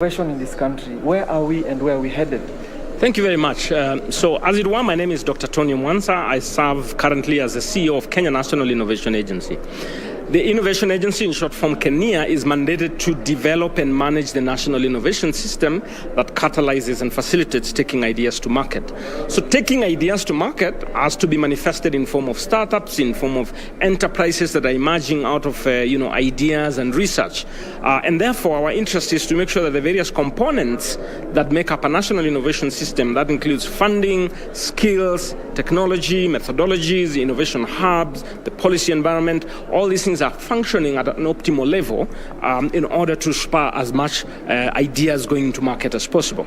Innovation in this country. Where are we and where are we headed? Thank you very much. So as it were, my name is Dr. Tony Mwansa. I serve currently as the CEO of Kenya National Innovation Agency. The Innovation Agency, in short form Kenya, is mandated to develop and manage the national innovation system that catalyzes and facilitates taking ideas to market. So taking ideas to market has to be manifested in form of startups, in form of enterprises that are emerging out of ideas and research. And therefore, our interest is to make sure that the various components that make up a national innovation system, that includes funding, skills, technology, methodologies, innovation hubs, the policy environment, all these things are functioning at an optimal level in order to spur as much ideas going into market as possible.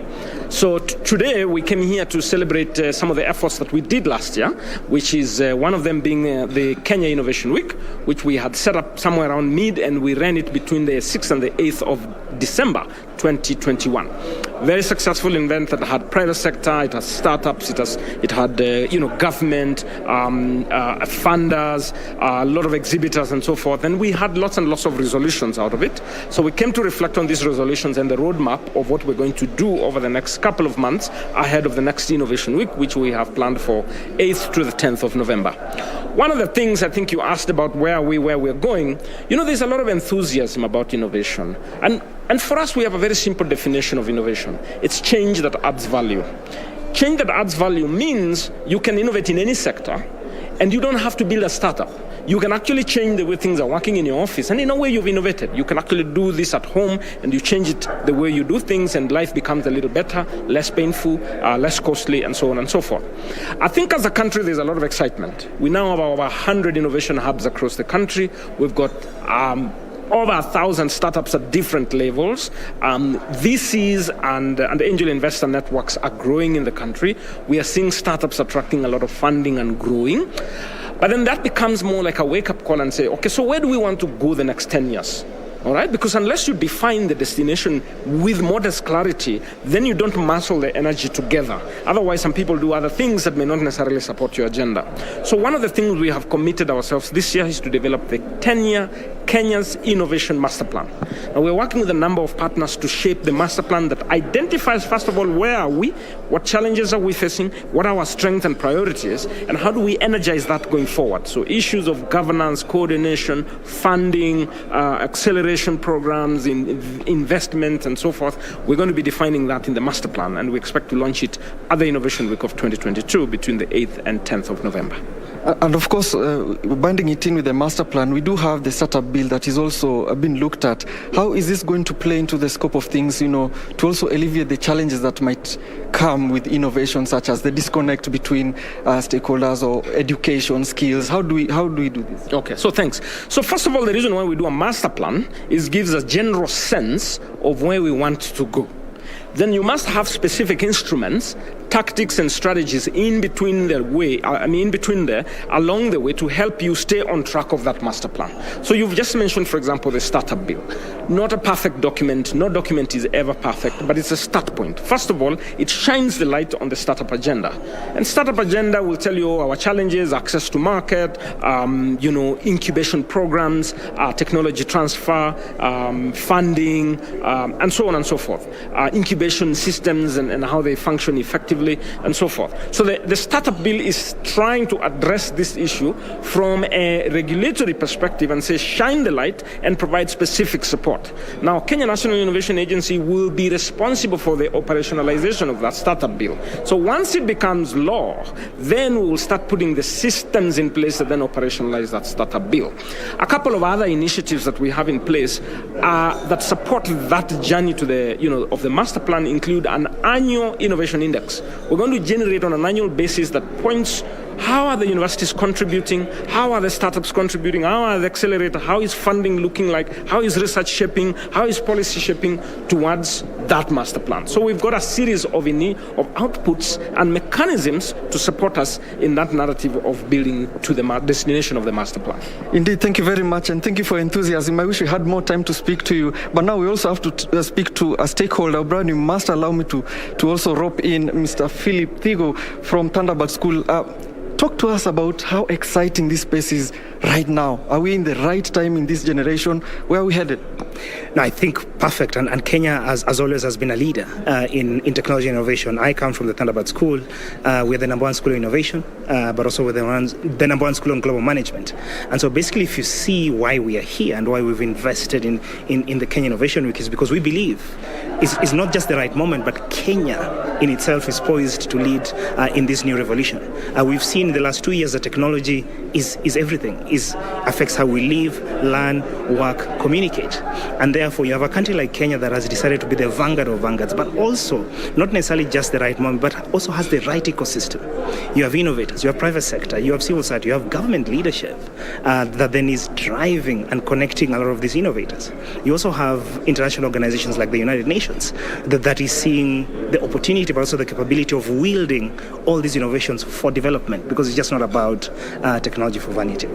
So today we came here to celebrate some of the efforts that we did last year, which is one of them being the Kenya Innovation Week, which we had set up somewhere around mid, and we ran it between the 6th and the 8th of December 2021. Very successful event that had private sector, it has startups, it had government, funders, a lot of exhibitors and so forth. And we had lots and lots of resolutions out of it. So we came to reflect on these resolutions and the roadmap of what we're going to do over the next couple of months ahead of the next Innovation Week, which we have planned for 8th to the 10th of November. One of the things I think you asked about where we're going, there's a lot of enthusiasm about innovation. And for us, we have a very simple definition of innovation. It's change that adds value. Change that adds value means you can innovate in any sector, and you don't have to build a startup. You can actually change the way things are working in your office, and in a way you've innovated. You can actually do this at home, and you change it the way you do things, and life becomes a little better, less painful, less costly, and so on and so forth. I think as a country, there's a lot of excitement. We now have over 100 innovation hubs across the country. We've got over 1,000 startups at different levels. VCs and angel investor networks are growing in the country. We are seeing startups attracting a lot of funding and growing. But then that becomes more like a wake-up call and say, okay, so where do we want to go the next 10 years? All right? Because unless you define the destination with modest clarity, then you don't muscle the energy together. Otherwise, some people do other things that may not necessarily support your agenda. So one of the things we have committed ourselves this year is to develop the 10-year Kenya's Innovation Master Plan. Now, we're working with a number of partners to shape the master plan that identifies, first of all, where are we, what challenges are we facing, what are our strengths and priorities, and how do we energize that going forward. So issues of governance, coordination, funding, acceleration, programs, investment, and so forth. We're going to be defining that in the master plan, and we expect to launch it at the Innovation Week of 2022 between the 8th and 10th of November. And of course, binding it in with the master plan, we do have the startup bill that is also being looked at. How is this going to play into the scope of things, to also alleviate the challenges that might come with innovation, such as the disconnect between stakeholders or education, skills? How do we do this? Okay, so thanks. So first of all, the reason why we do a master plan is gives a general sense of where we want to go. Then you must have specific instruments, tactics and strategies in between there, along the way, to help you stay on track of that master plan. So you've just mentioned, for example, the startup bill. Not a perfect document. No document is ever perfect, but it's a start point. First of all, it shines the light on the startup agenda. And startup agenda will tell you our challenges, access to market, incubation programs, technology transfer, funding, and so on and so forth. Incubation systems and how they function effectively, and so forth. So the startup bill is trying to address this issue from a regulatory perspective and say shine the light and provide specific support. Now, Kenya National Innovation Agency will be responsible for the operationalization of that startup bill. So once it becomes law, then we will start putting the systems in place that then operationalize that startup bill. A couple of other initiatives that we have in place that support that journey to of the master plan include an annual innovation index. We're going to generate on an annual basis that points how are the universities contributing, how are the startups contributing, how are the accelerators, how is funding looking like, how is research shaping, how is policy shaping towards that master plan. So we've got a series of outputs and mechanisms to support us in that narrative of building to the destination of the master plan. Indeed, thank you very much, and thank you for enthusiasm. I wish we had more time to speak to you, but now we also have to speak to a stakeholder. Brian, you must allow me to also rope in Mr. Philip Thigo from Thunderbird School. talk to us about how exciting this space is right now. Are we in the right time in this generation? Where are we headed? No, I think perfect. And Kenya, as always, has been a leader in technology innovation. I come from the Thunderbird School. We're the #1 school in innovation, but also we're the #1 school on global management. And so basically, if you see why we are here and why we've invested in the Kenya Innovation Week, is because we believe it's not just the right moment, but Kenya in itself is poised to lead in this new revolution. We've seen in the last 2 years that technology is everything, affects how we live, learn, work, communicate. And therefore, you have a country like Kenya that has decided to be the vanguard of vanguards, but also not necessarily just the right moment, but also has the right ecosystem. You have innovators, you have private sector, you have civil society, you have government leadership that then is driving and connecting a lot of these innovators. You also have international organizations like the United Nations that is seeing the opportunity, but also the capability of wielding all these innovations for development, because it's just not about technology for vanity.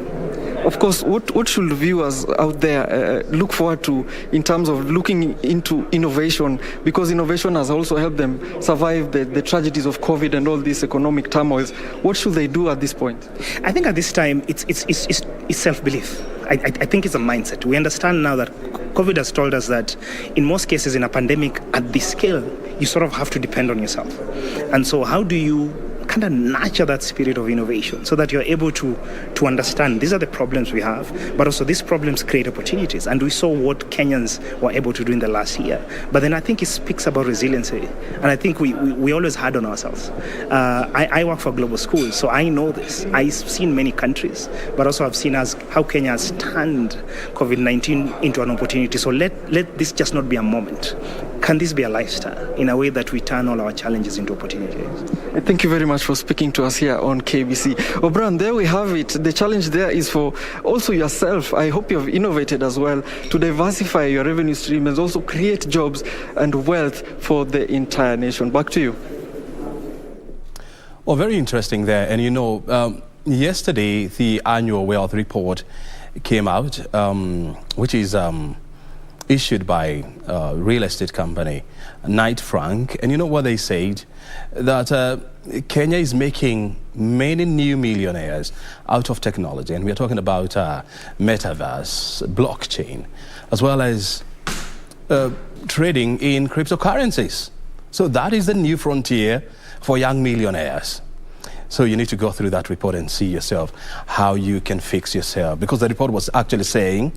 Of course, what should viewers out there look forward to in terms of looking into innovation? Because innovation has also helped them survive the tragedies of COVID and all these economic turmoils. What should they do at this point? I think at this time, it's self-belief. I think it's a mindset. We understand now that COVID has told us that in most cases in a pandemic at this scale, you sort of have to depend on yourself. And so how do you kind of nurture that spirit of innovation so that you're able to understand these are the problems we have, but also these problems create opportunities. And we saw what Kenyans were able to do in the last year. But then I think it speaks about resiliency. And I think we always hard on ourselves. I work for global schools, so I know this. I've seen many countries, but also I've seen how Kenya has turned COVID-19 into an opportunity. So let this just not be a moment. Can this be a lifestyle in a way that we turn all our challenges into opportunities? Thank you very much for speaking to us here on KBC. Obran, there we have it. The challenge there is for also yourself. I hope you have innovated as well to diversify your revenue stream and also create jobs and wealth for the entire nation. Back to you. Well, very interesting there. And yesterday the annual wealth report came out, which is issued by real estate company Knight Frank. And you know what they said? That Kenya is making many new millionaires out of technology. And we're talking about metaverse, blockchain, as well as trading in cryptocurrencies. So that is the new frontier for young millionaires. So you need to go through that report and see yourself how you can fix yourself. Because the report was actually saying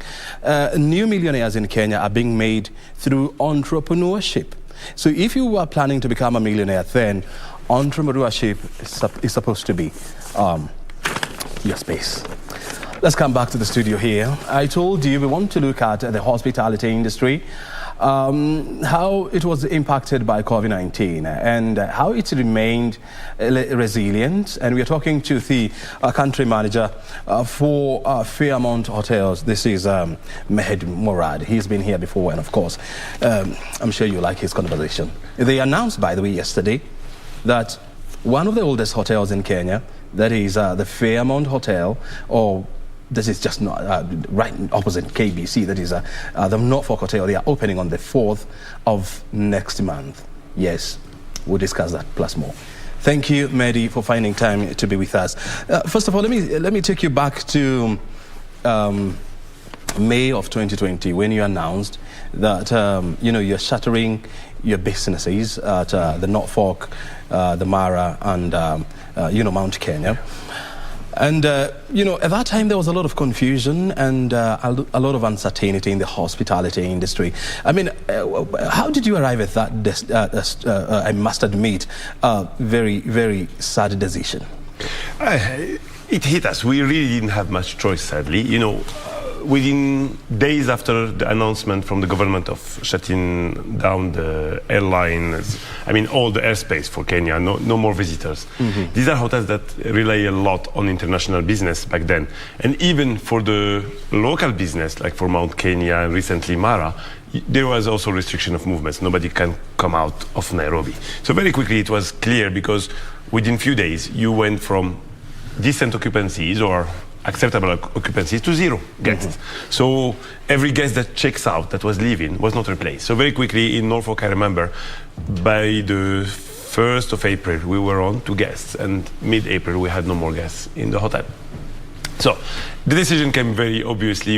new millionaires in Kenya are being made through entrepreneurship. So if you are planning to become a millionaire, then entrepreneurship is supposed to be your space. Let's come back to the studio here. I told you we want to look at the hospitality industry, how it was impacted by COVID-19 and how it remained resilient. And we are talking to the country manager for Fairmont Hotels. This is Mehed Morad. He's been here before, and of course, I'm sure you like his conversation. They announced, by the way, yesterday that one of the oldest hotels in Kenya, that is the Fairmont Hotel, or this is just not right opposite KBC, that is the Norfolk Hotel. They are opening on the 4th of next month. Yes, we'll discuss that plus more. Thank you, Mehdi, for finding time to be with us. First of all, let me take you back to May of 2020 when you announced that you're shuttering your businesses at the Norfolk, the Mara, and Mount Kenya. And, at that time there was a lot of confusion and a lot of uncertainty in the hospitality industry. I mean, how did you arrive at that, I must admit, very, very sad decision? It hit us. We really didn't have much choice, sadly. Within days after the announcement from the government of shutting down the airlines, all the airspace for Kenya, no more visitors. Mm-hmm. These are hotels that rely a lot on international business back then. And even for the local business, like for Mount Kenya and recently Mara, there was also restriction of movements. Nobody can come out of Nairobi. So very quickly it was clear, because within few days you went from decent occupancies or acceptable occupancies to 0 guests. Mm-hmm. So every guest that checks out, that was leaving, was not replaced. So very quickly in Norfolk, I remember, by the 1st of April, we were on 2 guests, and mid-April, we had no more guests in the hotel. So the decision came very obviously.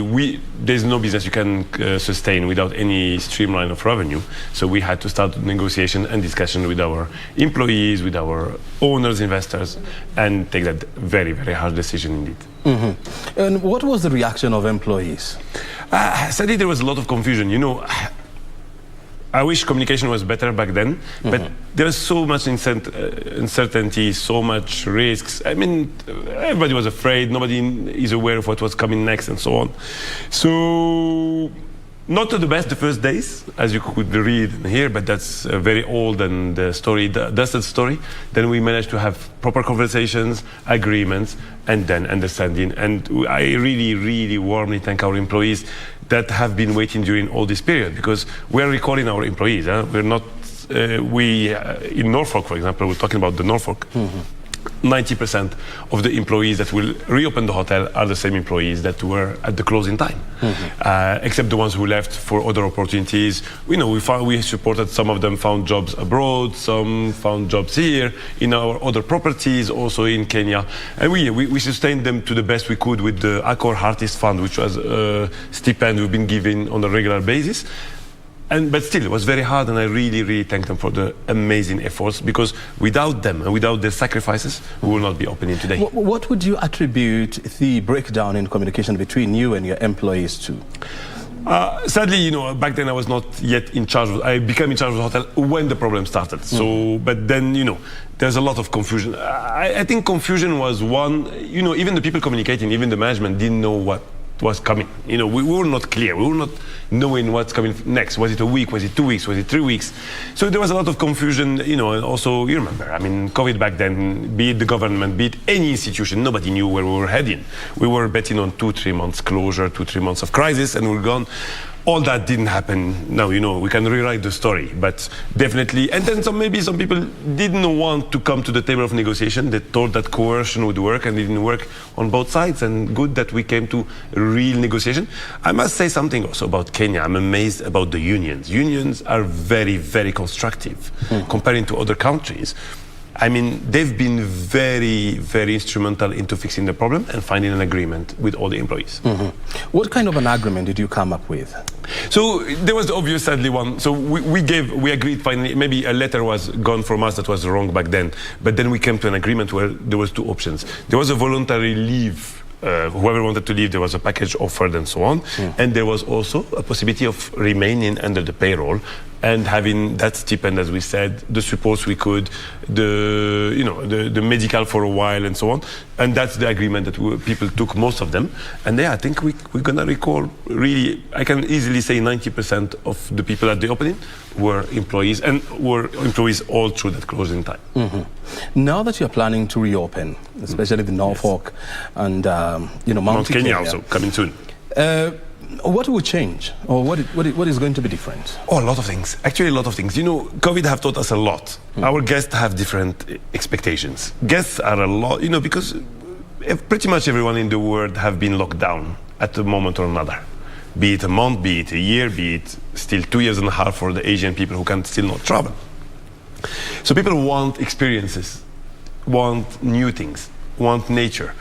There's no business you can sustain without any streamline of revenue. So we had to start negotiation and discussion with our employees, with our owners, investors, and take that very, very hard decision indeed. Mm-hmm. And what was the reaction of employees? Sadly, there was a lot of confusion. You know, I wish communication was better back then, but there was so much uncertainty, so much risks. I mean, everybody was afraid. Nobody is aware of what was coming next and so on. So, not the best the first days, as you could read and hear, but that's very old and dusted story. Then we managed to have proper conversations, agreements, and then understanding. And I really, really warmly thank our employees that have been waiting during all this period, because we're recalling our employees. We're not, in Norfolk, for example, we're talking about the Norfolk. 90% of the employees that will reopen the hotel are the same employees that were at the closing time, except the ones who left for other opportunities. We supported some of them, found jobs abroad, some found jobs here in our other properties, also in Kenya, and we sustained them to the best we could with the Accor Artist Fund, which was a stipend we've been giving on a regular basis. But still, it was very hard, and I really, really thank them for the amazing efforts, because without them and without their sacrifices, we will not be opening today. What would you attribute the breakdown in communication between you and your employees to? Sadly, back then I was not yet in charge. I became in charge of the hotel when the problem started. So, but then, there's a lot of confusion. I think confusion was one, even the people communicating, even the management didn't know what was coming. We were not clear. We were not knowing what's coming next. Was it a week? Was it 2 weeks? Was it 3 weeks? So there was a lot of confusion, and also, you remember, I mean, COVID back then, be it the government, be it any institution, nobody knew where we were heading. We were betting on 2-3 months closure, 2-3 months of crisis, and we're gone. All that didn't happen. Now, we can rewrite the story, but definitely. And then maybe some people didn't want to come to the table of negotiation. They thought that coercion would work, and it didn't work on both sides. And good that we came to real negotiation. I must say something also about Kenya. I'm amazed about the unions. Unions are very, very constructive comparing to other countries. I mean, they've been very, very instrumental into fixing the problem and finding an agreement with all the employees. What kind of an agreement did you come up with? So there was the obvious, sadly, one. So we agreed finally. Maybe a letter was gone from us that was wrong back then, but then we came to an agreement where there was 2 options. There was a voluntary leave. Whoever wanted to leave, there was a package offered and so on. And there was also a possibility of remaining under the payroll and having that stipend, as we said, the supports we could, the medical for a while and so on. And that's the agreement that people took, most of them. And I think we're going to recall, really, I can easily say 90% of the people at the opening were employees, and were employees all through that closing time. Now that you're planning to reopen, especially the Norfolk and Mount Kenya also coming soon. What will change, or what is going to be different? Oh, a lot of things. Actually, a lot of things. COVID have taught us a lot. Our guests have different expectations. Guests are a lot, because pretty much everyone in the world have been locked down at a moment or another. Be it a month, be it a year, be it still 2.5 years for the Asian people who can still not travel. So people want experiences, want new things, want nature.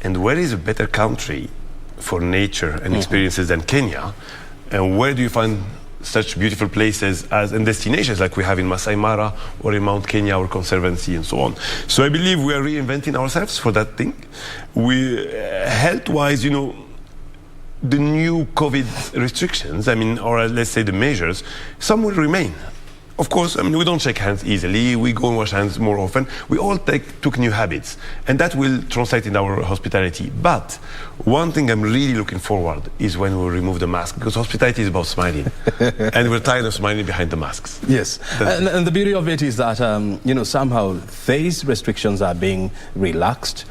And where is a better country for nature and experiences than Kenya? And where do you find such beautiful places and destinations like we have in Masai Mara or in Mount Kenya or Conservancy and so on? So I believe we are reinventing ourselves for that thing. Health-wise, the new COVID restrictions, or let's say the measures, some will remain. Of course, we don't shake hands easily. We go and wash hands more often. We all took new habits, and that will translate in our hospitality. But one thing I'm really looking forward is when we remove the mask, because hospitality is about smiling, and we're tired of smiling behind the masks. Yes, and the beauty of it is that somehow these restrictions are being relaxed,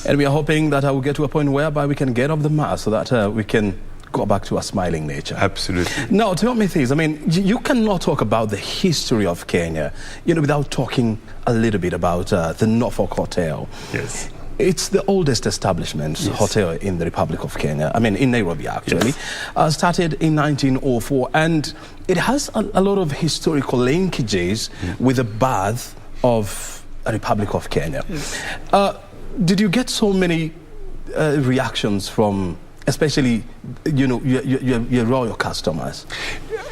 and we are hoping that we'll get to a point whereby we can get off the mask so that we can go back to a smiling nature. Absolutely. Now, tell me this. You cannot talk about the history of Kenya, without talking a little bit about the Norfolk Hotel. Yes. It's the oldest establishment hotel in the Republic of Kenya. In Nairobi, actually. Started in 1904, and it has a lot of historical linkages with the birth of the Republic of Kenya. Yes. Did you get so many reactions from, especially, your royal customers?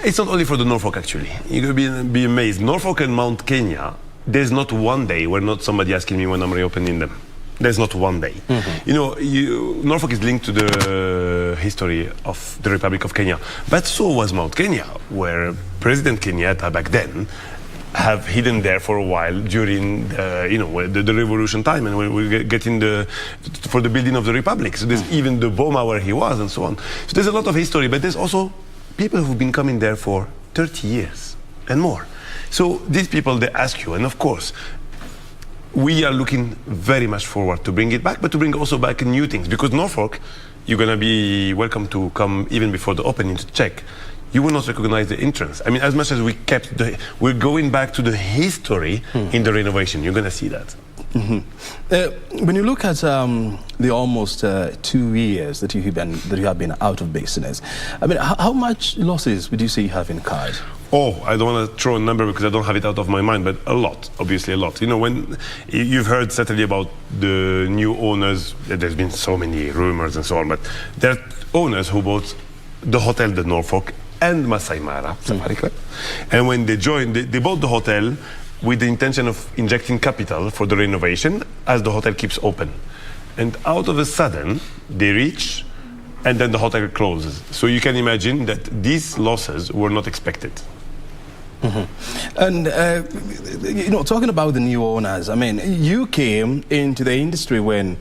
It's not only for the Norfolk, actually. You're going to be amazed. Norfolk and Mount Kenya, there's not one day where not somebody asking me when I'm reopening them. There's not one day. Mm-hmm. Norfolk is linked to the history of the Republic of Kenya. But so was Mount Kenya, where President Kenyatta back then have hidden there for a while during the revolution time, and we're getting for the building of the Republic. So there's even the Boma where he was and so on. So there's a lot of history, but there's also people who've been coming there for 30 years and more. So these people, they ask you, and of course, we are looking very much forward to bring it back, but to bring also back new things. Because Norfolk, you're going to be welcome to come even before the opening to check. You will not recognize the entrance. I mean, as much as we kept we're going back to the history in the renovation. You're going to see that. Mm-hmm. When you look at the almost 2 years that you have been out of business, I mean, how much losses would you say you have incurred? Oh, I don't want to throw a number because I don't have it out of my mind, but a lot, obviously a lot. When you've heard certainly about the new owners, there's been so many rumors and so on, but there are owners who bought the hotel, the Norfolk, and Masai Mara Safari Club. And when they joined, they bought the hotel with the intention of injecting capital for the renovation as the hotel keeps open. And out of a sudden, they reach, and then the hotel closes. So you can imagine that these losses were not expected. Mm-hmm. And, talking about the new owners, I mean, you came into the industry when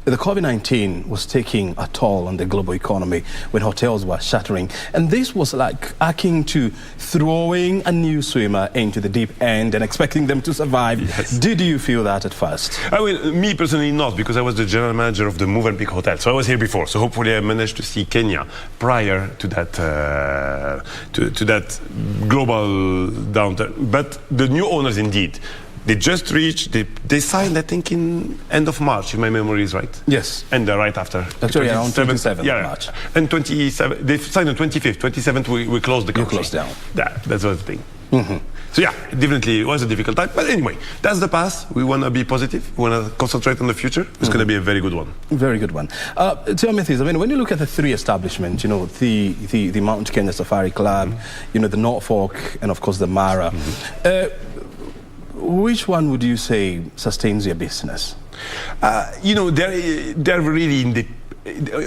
the COVID-19 was taking a toll on the global economy, when hotels were shuttering. And this was like akin to throwing a new swimmer into the deep end and expecting them to survive. Yes. Did you feel that at first? I mean, me personally not, because I was the general manager of the Movenpick Hotel. So I was here before. So hopefully I managed to see Kenya prior to that to that global downturn. But the new owners, indeed, they just reached, they signed, I think, in end of March, if my memory is right. Yes. And right after. Actually, around 27th March. And 27, they signed on 25th. 27th, we closed the country. You closed down. That's the thing. Mm-hmm. So yeah, definitely it was a difficult time. But anyway, that's the past. We want to be positive. We want to concentrate on the future. It's going to be a very good one. Very good one. Tell me this, I mean, when you look at the three establishments, the Mount Kenya Safari Club, the Norfolk, and of course the Mara, which one would you say sustains your business? They're really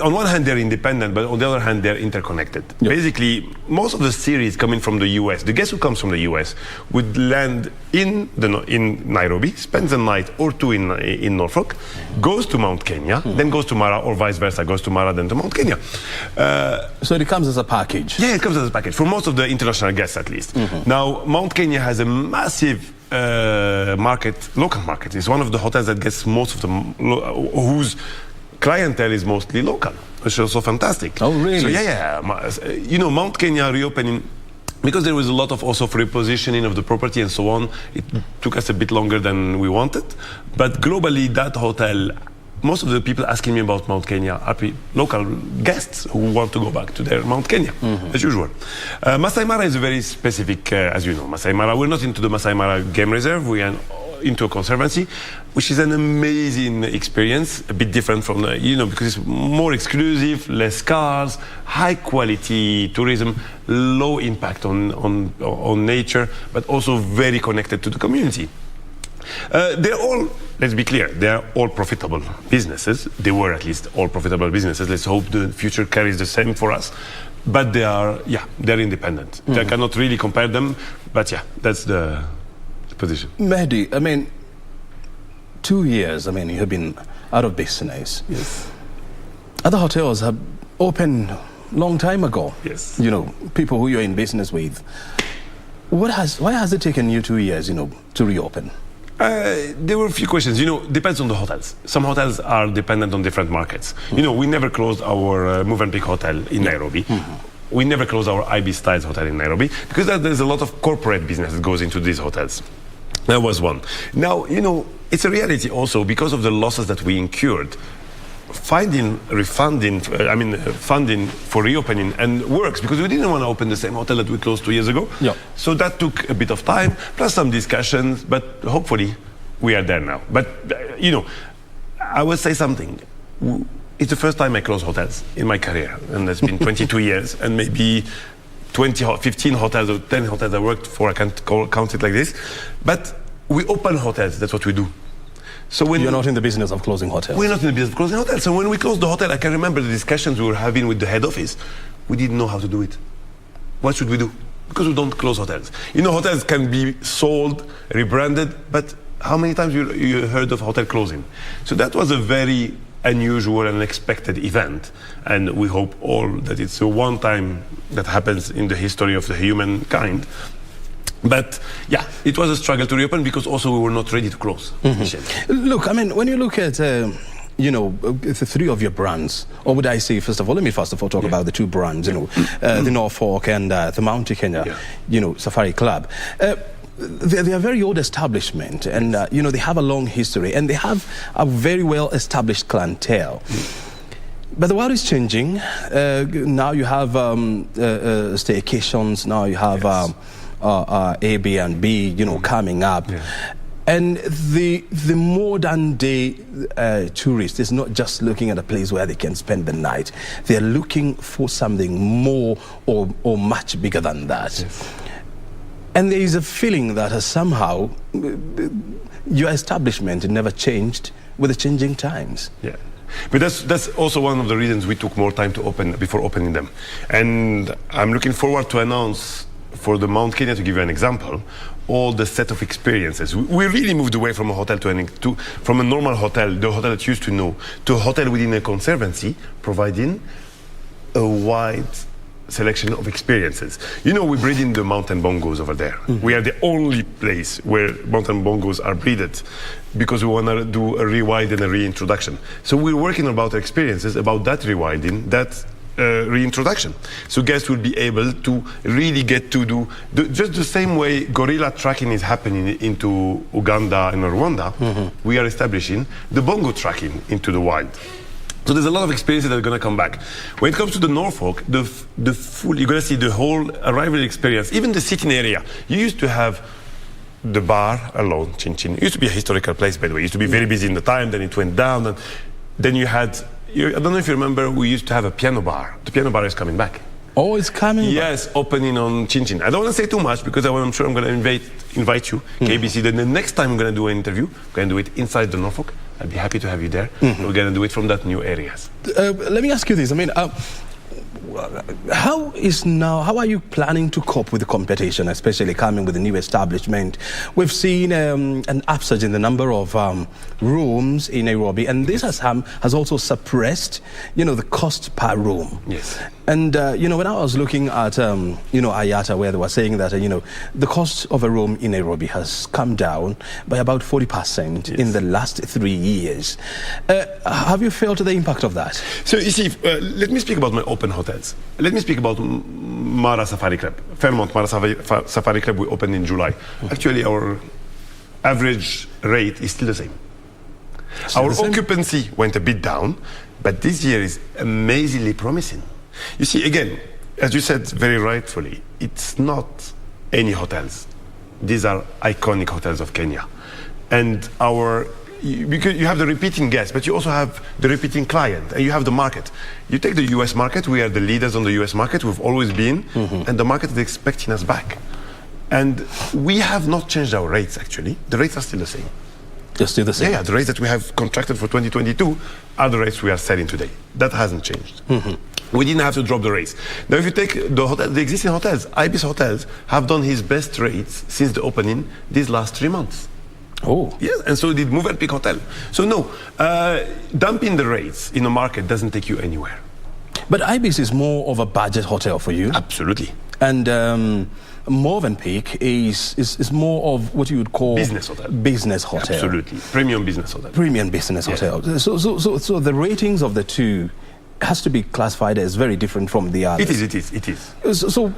on one hand, they're independent, but on the other hand, they're interconnected. Yep. Basically, most of the series coming from the US, the guest who comes from the US would land in Nairobi, spends a night or two in Norfolk, goes to Mount Kenya, then goes to Mara, or vice versa, goes to Mara, then to Mount Kenya. So it comes as a package? Yeah, it comes as a package, for most of the international guests at least. Mm-hmm. Now, Mount Kenya has a massive local market. It's one of the hotels that gets most of them, whose clientele is mostly local, which is also fantastic. Oh, really? So yeah. Mount Kenya reopening, because there was a lot of also repositioning of the property and so on, it took us a bit longer than we wanted. But globally, that hotel, most of the people asking me about Mount Kenya are local guests who want to go back to their Mount Kenya, as usual. Masai Mara is a very specific, as you know, Masai Mara. We're not into the Masai Mara Game Reserve. We are into a conservancy, which is an amazing experience, a bit different from because it's more exclusive, less cars, high quality tourism, low impact on nature, but also very connected to the community. They're all, let's be clear, they're all profitable businesses. They were at least all profitable businesses. Let's hope the future carries the same for us. But they're independent. I cannot really compare them, but yeah, that's the position. Mehdi, I mean, 2 years, you have been out of business. Yes. Other hotels have opened long time ago. Yes. People who you're in business with. Why has it taken you 2 years, to reopen? There were a few questions. Depends on the hotels. Some hotels are dependent on different markets. We never closed our Movenpick Hotel in Nairobi. We never closed our IB Styles Hotel in Nairobi because there's a lot of corporate business that goes into these hotels. That was one. Now, it's a reality also because of the losses that we incurred. funding for reopening and works, because we didn't want to open the same hotel that we closed 2 years ago. Yeah. So that took a bit of time, plus some discussions, but hopefully we are there now. But, I will say something. It's the first time I close hotels in my career, and it's been 22 years, and maybe 15 hotels or 10 hotels I worked for, I can't count it like this. But we open hotels, that's what we do. So when you're not in the business of closing hotels. We're not in the business of closing hotels. So when we closed the hotel, I can remember the discussions we were having with the head office. We didn't know how to do it. What should we do? Because we don't close hotels. Hotels can be sold, rebranded, but how many times you heard of hotel closing? So that was a very unusual and unexpected event, and we hope all that it's a one time that happens in the history of the humankind. But yeah, it was a struggle to reopen because also we were not ready to close. Look, when you look at the three of your brands, or would I say, first of all, let me first of all talk about the two brands, the Norfolk and the Mount Kenya, Safari Club. They are very old establishment, and they have a long history, and they have a very well established clientele. But the world is changing. Now you have staycations. Now you have Airbnb, coming up. And the modern day tourist is not just looking at a place where they can spend the night. They're looking for something more or much bigger than that. And there is a feeling that somehow your establishment never changed with the changing times. Yeah. But that's also one of the reasons we took more time to open before opening them. And I'm looking forward to announce for the Mount Kenya, to give you an example, all the set of experiences. We really moved away from a hotel from a normal hotel, the hotel that you used to know, to a hotel within a conservancy, providing a wide selection of experiences. We breed in the mountain bongos over there. We are the only place where mountain bongos are breeded because we want to do a rewind and a reintroduction. So we're working about experiences, about that rewinding, that reintroduction. So guests will be able to really get to do just the same way gorilla tracking is happening into Uganda and Rwanda. We are establishing the bongo tracking into the wild. So there's a lot of experiences that are going to come back. When it comes to the Norfolk, you're going to see the whole arrival experience, even the sitting area. You used to have the bar alone, Chin Chin. It used to be a historical place, by the way. It used to be very busy in the time, then it went down. And then you had, I don't know if you remember, we used to have a piano bar. The piano bar is coming back. Oh, it's coming back? Yes, opening on Chin Chin. I don't want to say too much because I'm sure I'm going to invite you, KBC. Then the next time I'm going to do an interview, I'm going to do it inside the Norfolk. I'd be happy to have you there. We're going to do it from that new areas. Let me ask you this. How are you planning to cope with the competition, especially coming with the new establishment? We've seen an upsurge in the number of rooms in Nairobi, and this has also suppressed, the cost per room. Yes. And, when I was looking at, IATA, where they were saying that, the cost of a room in Nairobi has come down by about 40% in the last 3 years. Have you felt the impact of that? So, you see, let me speak about my open hotels. Let me speak about Mara Safari Club. Fairmont Mara Safari Club, we opened in July. Actually, our average rate is still the same. Our occupancy went a bit down, but this year is amazingly promising. You see, again, as you said very rightfully, it's not any hotels. These are iconic hotels of Kenya. And because you have the repeating guests, but you also have the repeating client, and you have the market. You take the US market, we are the leaders on the US market, we've always been, and the market is expecting us back. And we have not changed our rates, actually. The rates are still the same. They're still the same? Yeah, the rates that we have contracted for 2022 are the rates we are selling today. That hasn't changed. We didn't have to drop the rates. Now, if you take the existing hotels, Ibis Hotels have done his best rates since the opening these last 3 months. Oh. Yes, and so did Move and Peak Hotel. So no, dumping the rates in the market doesn't take you anywhere. But Ibis is more of a budget hotel for you? Absolutely. And Movenpick is more of what you would call business hotel. Business hotel. Absolutely. Premium business hotel. Premium business hotel. So the ratings of the two has to be classified as very different from the others. It is. So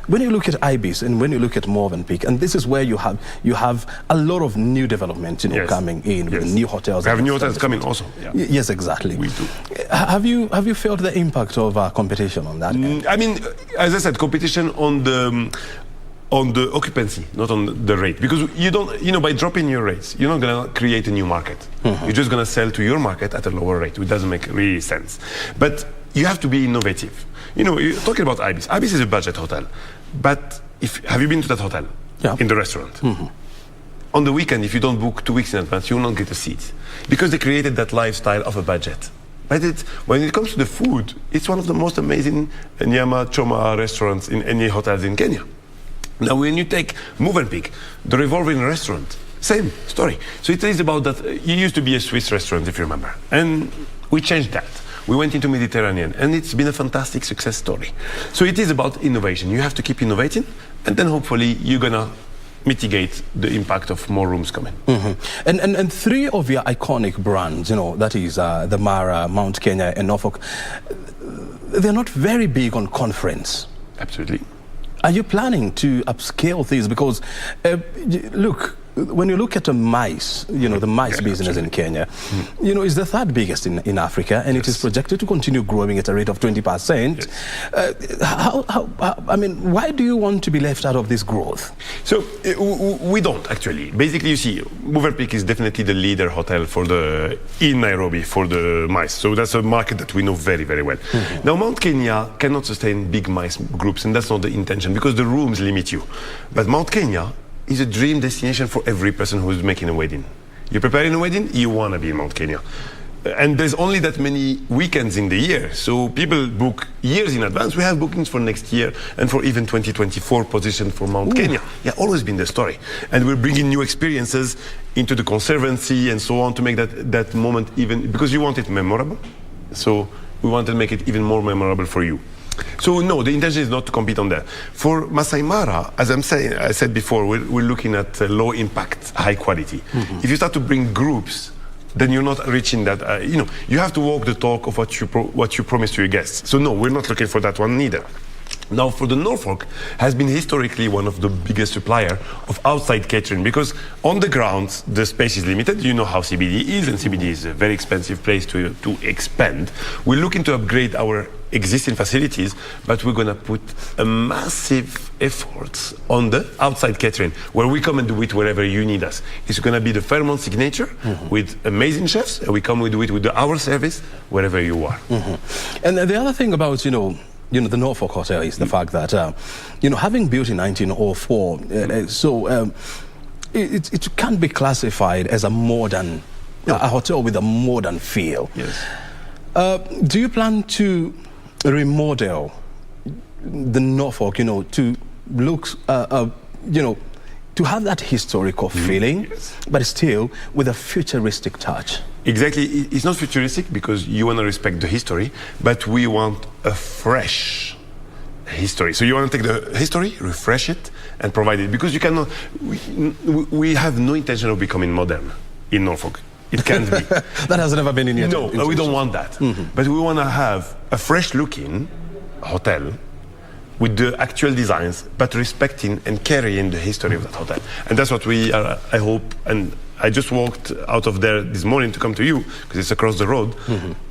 when you look at Ibis and when you look at Movenpick, and this is where you have a lot of new development, Yes. coming in with new hotels. We have new hotels coming also. Yeah. Yes, exactly. We do. Have you felt the impact of competition on that end? I mean, as I said, competition on the occupancy, not on the rate. Because you don't, by dropping your rates, you're not going to create a new market. You're just going to sell to your market at a lower rate, which doesn't make really sense. But you have to be innovative. You're talking about Ibis. Ibis is a budget hotel. But have you been to that hotel? Yeah. In the restaurant? On the weekend, if you don't book 2 weeks in advance, you will not get a seat. Because they created that lifestyle of a budget. But when it comes to the food, it's one of the most amazing nyama choma restaurants in any hotels in Kenya. Now, when you take Movenpick, the revolving restaurant, same story. So it is about that. It used to be a Swiss restaurant, if you remember. And we changed that. We went into Mediterranean, and it's been a fantastic success story. So it is about innovation. You have to keep innovating, and then hopefully you're going to mitigate the impact of more rooms coming. And three of your iconic brands, that is the Mara, Mount Kenya, and Norfolk, they're not very big on conference. Absolutely. Are you planning to upscale these? Because, look, when you look at the mice, the mice business in Kenya, is the third biggest in Africa, and it is projected to continue growing at a rate of 20%. Why do you want to be left out of this growth? So we don't actually. Basically, you see, Movenpick is definitely the leader hotel in Nairobi for the mice. So that's a market that we know very, very well. Now, Mount Kenya cannot sustain big mice groups, and that's not the intention because the rooms limit you. But Mount Kenya is a dream destination for every person who's making a wedding. You're preparing a wedding, you want to be in Mount Kenya. And there's only that many weekends in the year, so people book years in advance. We have bookings for next year and for even 2024 positioned for Mount Kenya. Yeah, always been the story. And we're bringing new experiences into the conservancy and so on to make that moment even, because you want it memorable. So we want to make it even more memorable for you. So no, the intention is not to compete on that. For Masai Mara, as I said before, we're looking at low impact, high quality. If you start to bring groups, then you're not reaching that. You have to walk the talk of what you promise to your guests. So no, we're not looking for that one neither. Now, for the Norfolk, has been historically one of the biggest supplier of outside catering because on the ground the space is limited. You know how CBD is, and CBD is a very expensive place to expand. We're looking to upgrade our existing facilities, but we're going to put a massive effort on the outside catering, where we come and do it wherever you need us. It's going to be the Fairmont signature with amazing chefs, and we come and do it with our service wherever you are. And the other thing about, the Norfolk Hotel is the fact that, having built in 1904, it can be classified as a modern, a hotel with a modern feel. Yes. Do you plan to remodel the Norfolk, to look, to have that historical feeling, but still with a futuristic touch? Exactly. It's not futuristic because you want to respect the history, but we want a fresh history. So you want to take the history, refresh it, and provide it. Because you cannot... We have no intention of becoming modern in Norfolk. It can't be. That has never been in your... No, we don't want that. But we want to have a fresh-looking hotel with the actual designs, but respecting and carrying the history of that hotel. And that's what we are, I hope, and I just walked out of there this morning to come to you, because it's across the road,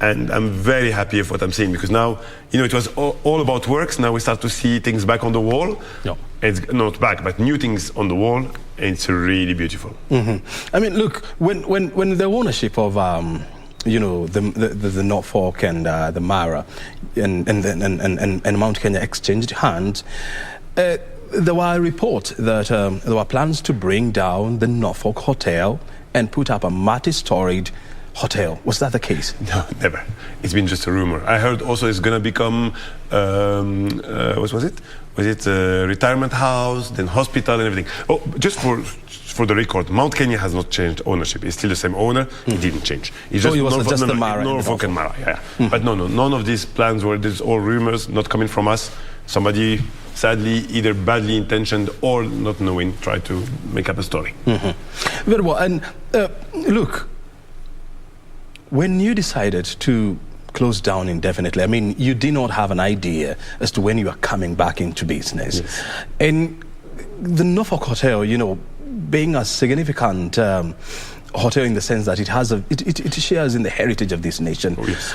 and I'm very happy with what I'm seeing, because now, it was all about works, now we start to see things back on the wall. No. It's not back, but new things on the wall, and it's really beautiful. I mean, look, when the ownership of... the Norfolk and the Mara and Mount Kenya exchanged hands, there were reports that there were plans to bring down the Norfolk Hotel and put up a multi-storied hotel. Was that the case? No, never. It's been just a rumor. I heard also it's going to become, what was it? Was it a retirement house, then hospital and everything? Oh, just for the record, Mount Kenya has not changed ownership. It's still the same owner. It didn't change. It's just the Mara. Norfolk and Mara, yeah. But no, none of these plans were, this all rumors, not coming from us. Somebody, sadly, either badly intentioned or not knowing, tried to make up a story. Very well. And look, when you decided to close down indefinitely, I mean, you did not have an idea as to when you are coming back into business. Yes. And the Norfolk Hotel, you know, being a significant hotel in the sense that it shares in the heritage of this nation. Oh, yes.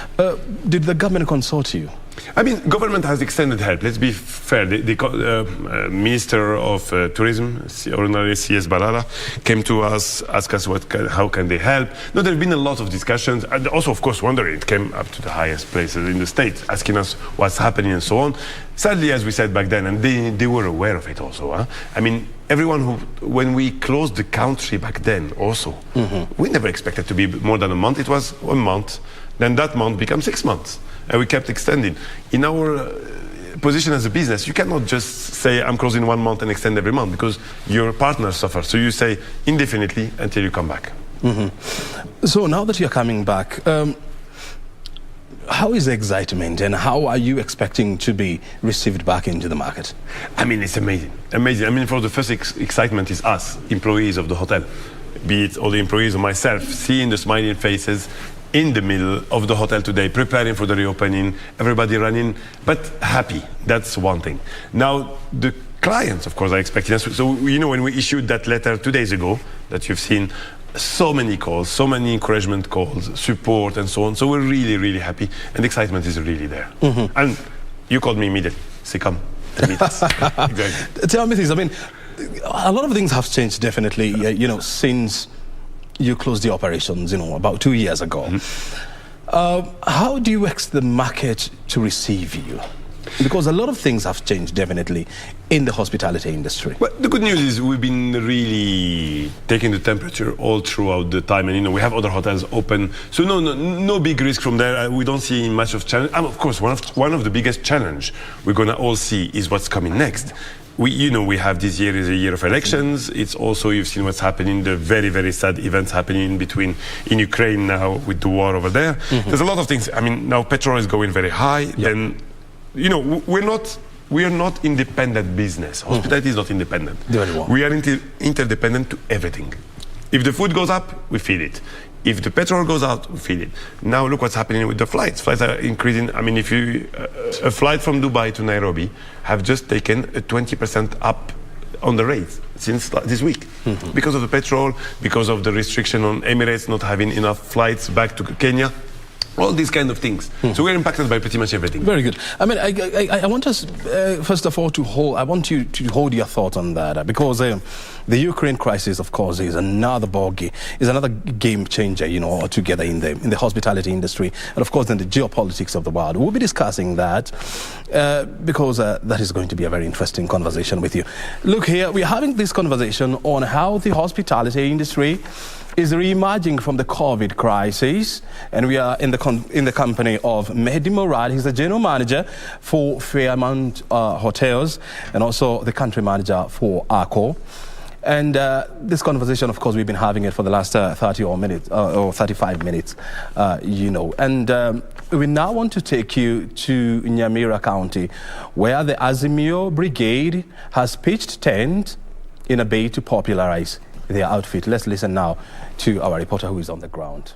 Did the government consult you? I mean, government has extended help. Let's be fair. The Minister of Tourism, Ordinary C.S. Balala, came to us, asked us how can they help. No, there have been a lot of discussions, and also, of course, wondering. It came up to the highest places in the state, asking us what's happening and so on. Sadly, as we said back then, and they were aware of it also. Huh? I mean, everyone when we closed the country back then also, we never expected to be more than a month. It was 1 month. Then that month became 6 months. And we kept extending. In our position as a business, you cannot just say, I'm closing 1 month and extend every month, because your partner suffers. So you say indefinitely until you come back. So now that you're coming back, how is the excitement and how are you expecting to be received back into the market? I mean, it's amazing. Amazing. I mean, for the first excitement is us, employees of the hotel, be it all the employees or myself, seeing the smiling faces in the middle of the hotel today, preparing for the reopening, everybody running, but happy. That's one thing. Now, the clients, of course, are expecting us. So, you know, when we issued that letter 2 days ago, that you've seen, so many calls, so many encouragement calls, support, and so on. So we're really, really happy, and the excitement is really there. And you called me immediately. Say, come, meet us. Exactly. Tell me things. I mean, a lot of things have changed, definitely, you know, since you closed the operations, you know, about 2 years ago. How do you expect the market to receive you? Because a lot of things have changed, definitely, in the hospitality industry. Well, the good news is we've been really taking the temperature all throughout the time. And, you know, we have other hotels open. So no big risk from there. We don't see much of challenge. And, of course, one of the biggest challenge we're going to all see is what's coming next. We have this year is a year of elections. It's also, you've seen what's happening, the very, very sad events happening in Ukraine now with the war over there. There's a lot of things. I mean, now petrol is going very high. Yep. Then, you know, we are not independent business. Hospitality is not independent. We are interdependent to everything. If the food goes up, we feed it. If the petrol goes out, we feed it. Now look what's happening with the flights. Flights are increasing. I mean, if a flight from Dubai to Nairobi have just taken a 20% up on the rates since this week. Because of the petrol, because of the restriction on Emirates not having enough flights back to Kenya. All these kind of things. So we're impacted by pretty much everything. Very good. I mean, I want us, first of all, I want you to hold your thoughts on that, because the Ukraine crisis, of course, is another game changer, you know, altogether in the hospitality industry, and of course, in the geopolitics of the world. We'll be discussing that because that is going to be a very interesting conversation with you. Look here, we're having this conversation on how the hospitality industry is re-emerging from the COVID crisis, and we are in the company of Mehdi Murad. He's the general manager for Fairmont Hotels and also the country manager for Accor. And this conversation, of course, we've been having it for the last 30 minutes or 35 minutes, you know. And we now want to take you to Nyamira County, where the Azimio Brigade has pitched tent in a bid to popularize their outfit. Let's listen now to our reporter who is on the ground.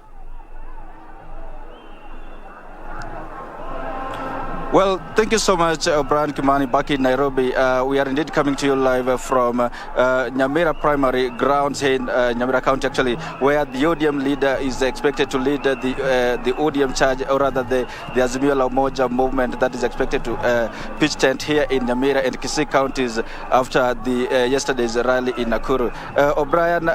Well, thank you so much, Brian Kimani, back in Nairobi. We are indeed coming to you live from Nyamira Primary Grounds here in Nyamira County, actually, where the ODM leader is expected to lead the ODM charge, or rather the Azimio la Umoja movement that is expected to pitch tent here in Nyamira and Kisii counties after the yesterday's rally in Nakuru. O'Brien,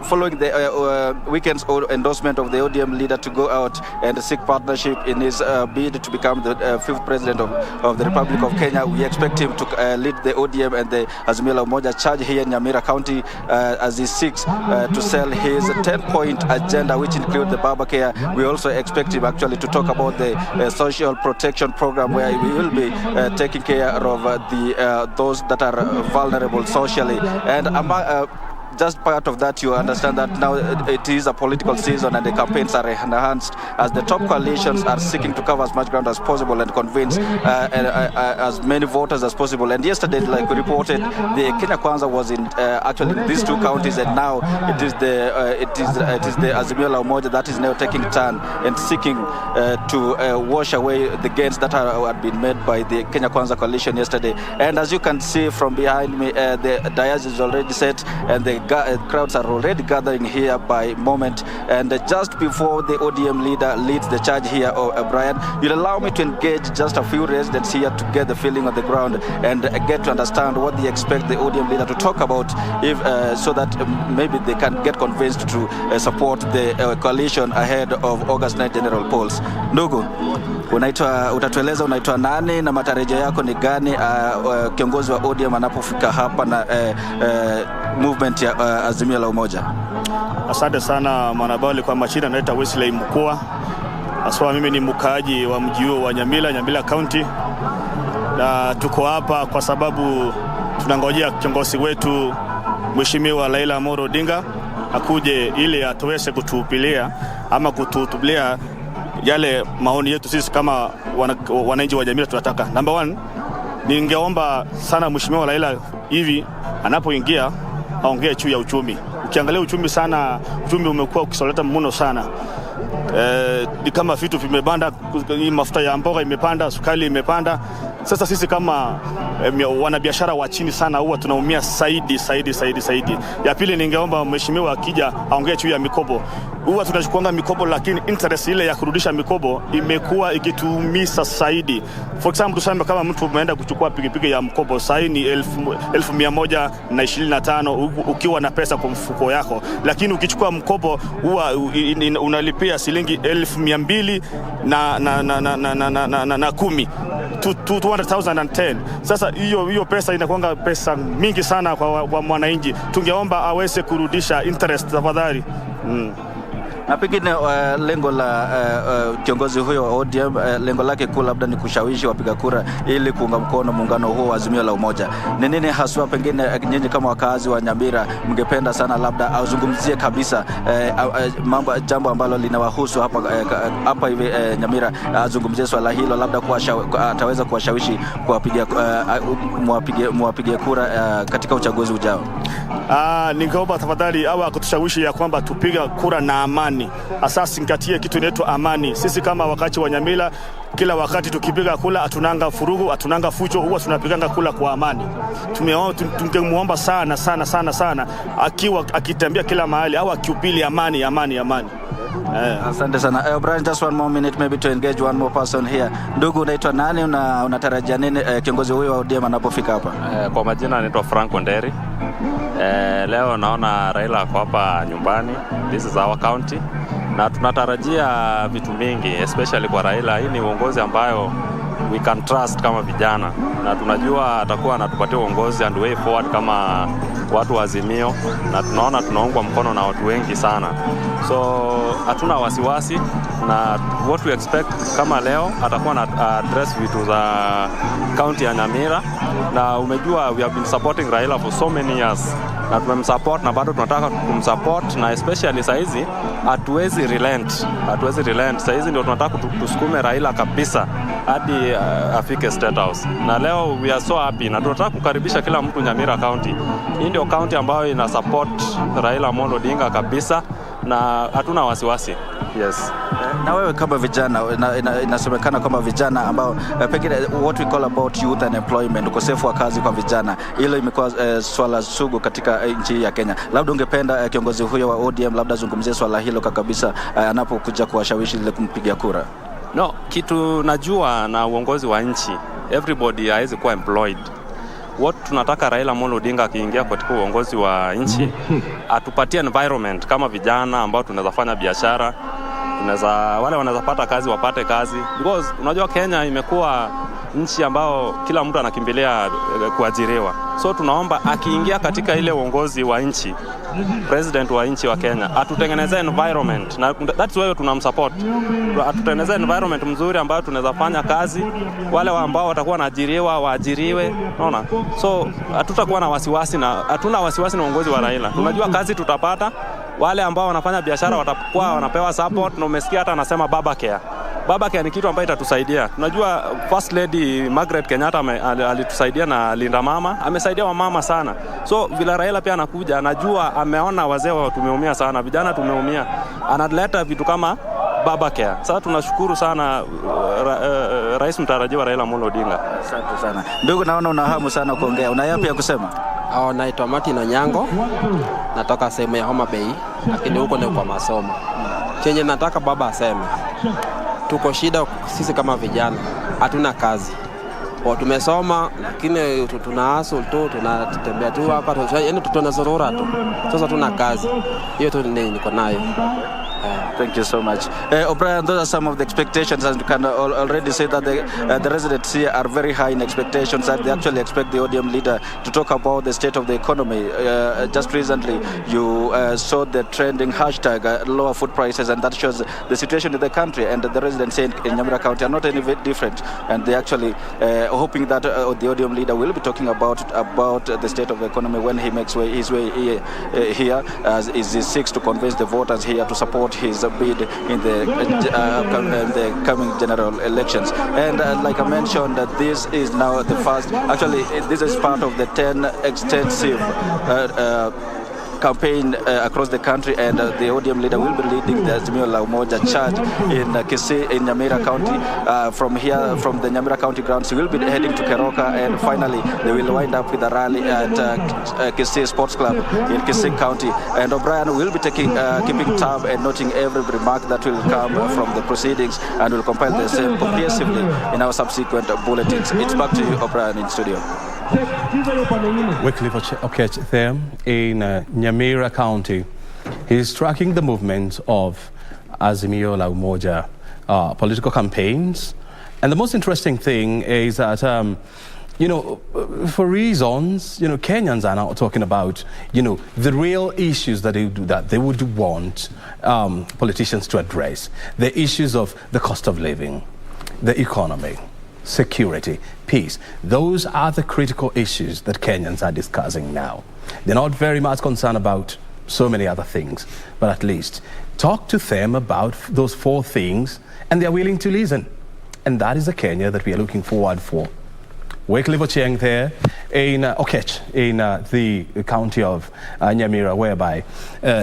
following the weekend's endorsement of the ODM leader to go out and seek partnership in his bid to become the fifth President of the Republic of Kenya, we expect him to lead the ODM and the Azimio la Umoja charge here in Nyamira County as he seeks to sell his 10-point agenda, which includes the Baba Care. We also expect him actually to talk about the social protection program, where we will be taking care of those that are vulnerable socially. And just part of that, you understand that now it is a political season and the campaigns are enhanced as the top coalitions are seeking to cover as much ground as possible and convince as many voters as possible. And yesterday, like we reported, the Kenya Kwanza was in actually in these two counties, and now it is the Azimio la Umoja that is now taking turn and seeking to wash away the gains that had been made by the Kenya Kwanza coalition yesterday. And as you can see from behind me, the dais is already set and the crowds are already gathering here by moment. And just before the ODM leader leads the charge here, Brian, you'll allow me to engage just a few residents here to get the feeling on the ground and get to understand what they expect the ODM leader to talk about, if so that maybe they can get convinced to support the coalition ahead of August 9 general polls. Ndugu, utatueleza unaitwa nani na matarajio yako ni gani kiongozi wa ODM anapofika hapa na movement ya Azimio la Umoja? Asante sana mwanabali, kwa machina naita Wesley Mkua. Aswa mimi ni mkaaji wa mji wa Nyamira County, na tuko hapa kwa sababu tunangojea kiongozi wetu Mheshimiwa Raila Amolo Odinga akuje ili atuweze kutupilia ama kututubilia yale maoni yetu sisi kama wananchi wa Nyamira tunataka. Number 1, ningeomba sana Mheshimiwa Raila hivi anapoingia aongee juu ya uchumi. Ukiangalia uchumi sana, uchumi umekuwa ukisoleta mno sana. Ni kama vitu vimepanda, mafuta ya mboga imepanda, sukari imepanda. Sasa sisi kama wanabiashara wa chini sana huwa tunaumia zaidi. Ya pili, ningeomba mheshimiwa akija aongee juu ya mikopo. Huwa tunachukuanga mikopo, lakini interest ile ya kurudisha mikopo imekuwa ikituumiza zaidi. For example, tuseme kama mtu umeenda kuchukua pikipiki ya mkopo sasa ni 1125 ukiwa na pesa kwa mfuko yako, lakini ukichukua mkopo huwa unalipia shilingi 1200 na 10 200,010. Sasa hiyo pesa inakuanga pesa mingi sana kwa mwananchi. Tungeomba aweze kurudisha interest tafadhali. Na pengine lengo la kiongozi huyo wa ODM, lengo lake kuu labda ni kushawishi wapiga kura ili kuunga mkono muungano huo wa Azimio la Umoja. Ni nini haswa pengine nyinyi kama wakazi wa Nyamira mngependa sana labda azungumzie kabisa jambo ambalo linawahusu hapa hivi Nyamira, azungumzie swala hilo, labda ataweza kuwashawishi muwapige kura katika uchaguzi ujao? Ningeomba tafadhali awe akutushawishi ya kwamba tupiga kura na amani. Asasi ngatie kitu inaitwa amani. Sisi kama wakati wa Nyamira, kila wakati tukipiga kula atunanga furugu, atunanga fujo, huwa tunapiganga kula kwa amani. Tungemuomba sana akitembea kila mahali au akiupili amani. Asante sana. Brian, just one more minute maybe to engage one more person here. Ndugu, unaitwa nani, unatarajia nini kiongozi huyo wa ODM anapofika hapa? Kwa majina naitwa Frank Onderi. Leo naona Raila ako hapa nyumbani. This is our county. Na tunatarajia vitu mingi, especially kwa Raila. Hii ni uongozi ambayo we can trust kama vijana, na tunajua atakuwa anatupatia uongozi and way forward kama watu wa Azimio, na tunaona tunaungwa mkono na watu wengi sana. So hatuna wasiwasi, na what we expect kama leo atakuwa na address vitu za county ya Nyamira. Na umejua we have been supporting Raila for so many years, na tumemsupport na bado tunataka kumsupport, na especially saizi hatuwezi relent. Saizi ndio tunataka tusukume Raila kabisa hadi afike State House. Na leo we are so happy, na tunataka kukaribisha kila mtu Nyamira County. Hii ndio county ambayo ina support Raila Amolo Odinga kabisa, na hatuna wasiwasi. Yes. Na wewe kama vijana, inasemekana kama vijana ambao pengine what we call about youth and employment, ukosefu wa kazi kwa vijana, hilo imekuwa swala sugu katika nchi ya Kenya. Labda ungependa kiongozi huyo wa ODM labda zungumzie swala hilo kabisa anapokuja kuwashawishi ile kumpigia kura? No, kitu najua na uongozi wa nchi, everybody haizi kuwa employed. What tunataka Raila Amolo Odinga akiingia katika uongozi wa nchi, atupatie environment kama vijana ambao tunaweza fanya biashara, wale wanaweza pata kazi wapate kazi, because unajua Kenya imekuwa nchi ambao kila mtu anakimbilia kuajiriwa. So tunaomba akiingia katika ile uongozi wa nchi, president wa nchi wa Kenya, atutengenezee environment, na that's why tunamsupport. Atutengenezee environment mzuri ambao tunaweza fanya kazi, wale ambao watakuwa wanaajiriwa waajiriwe, unaona. So hatutakuwa na wasiwasi, na hatuna wasiwasi na uongozi wa Raila. Tunajua kazi tutapata, wale ambao wanafanya biashara watakuwa wanapewa support, na umesikia hata anasema baba care. Baba care ni kitu ambacho itatusaidia. Tunajua First Lady Margaret Kenyatta alitusaidia na Linda Mama, amesaidia wamama sana. So vile Raila pia anakuja, anajua ameona wazee tumeumia sana, vijana tumeumia, analeta vitu kama baba care. Sasa tunashukuru sana Rais mtarajiwa Raila Amolo Odinga. Asante sana. Ndugu, naona una hamu sana kuongea. Una yapi ya kusema? Naitwa Martin Onyango. Natoka sehemu ya Homa Bay, lakini huko ni kwa masomo. Chenye nataka baba aseme, tuko shida sisi kama vijana, hatuna kazi. Tumesoma lakini tuna hustle tu, tunatembea tu hapa, yaani tunazorora tu. Sasa tuna kazi. Hiyo tu niko nayo. Thank you so much. O'Brien, those are some of the expectations, and you can already say that the residents here are very high in expectations, and they actually expect the ODM leader to talk about the state of the economy. Just recently, you saw the trending hashtag lower food prices, and that shows the situation in the country, and the residents in Nyamira County are not any different, and they actually hoping that the ODM leader will be talking about the state of the economy when he makes his way here, as he seeks to convince the voters here to support his bid in the coming general elections. And like I mentioned, this is now the first, actually this is part of the 10 extensive campaign across the country, and the ODM leader will be leading the Azimio la Umoja charge in Kisii, in Nyamira County. From here, from the Nyamira County grounds, he will be heading to Keroka, and finally they will wind up with a rally at Kisii Sports Club in Kisii County. And O'Brien will be keeping tab and noting every remark that will come from the proceedings, and will compile the same comprehensively in our subsequent bulletins. It's back to you, O'Brien, in studio. Wycliffe Okech there in Nyamira County. He's tracking the movement of Azimio la Umoja political campaigns. And the most interesting thing is that, for reasons, Kenyans are now talking about, the real issues that they would want politicians to address. The issues of the cost of living, the economy, security, peace. Those are the critical issues that Kenyans are discussing now. They're not very much concerned about so many other things, but at least talk to them about those four things, and they're willing to listen. And that is the Kenya that we are looking forward for. Wycliffe Ochieng there in Okech, in the county of Nyamira, whereby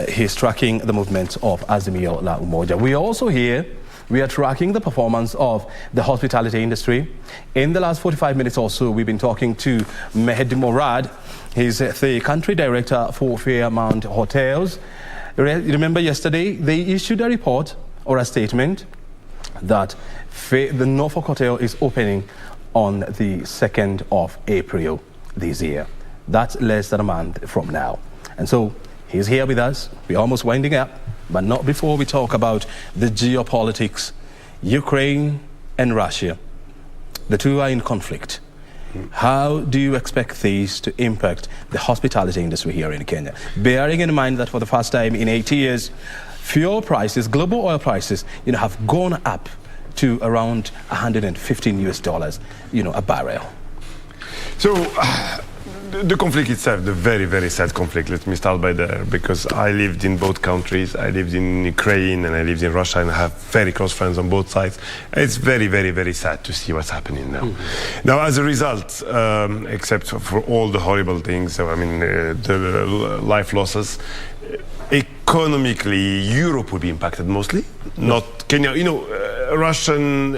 he's tracking the movements of Azimio la Umoja. We also here, we are tracking the performance of the hospitality industry. In the last 45 minutes or so, we've been talking to Mehdi Morad. He's the country director for Fairmount Hotels. Remember yesterday, they issued a report or a statement that the Norfolk Hotel is opening on the 2nd of April this year. That's less than a month from now. And so he's here with us. We're almost winding up. But not before we talk about the geopolitics, Ukraine and Russia. The two are in conflict. How do you expect these to impact the hospitality industry here in Kenya? Bearing in mind that for the first time in 8 years, fuel prices, global oil prices, have gone up to around $115 a barrel. So, the conflict itself, the very, very sad conflict, let me start by there, because I lived in both countries. I lived in Ukraine and I lived in Russia, and I have very close friends on both sides. It's very, very, very sad to see what's happening now. Now, as a result, except for all the horrible things, the life losses, economically, Europe would be impacted mostly, not Kenya. Russian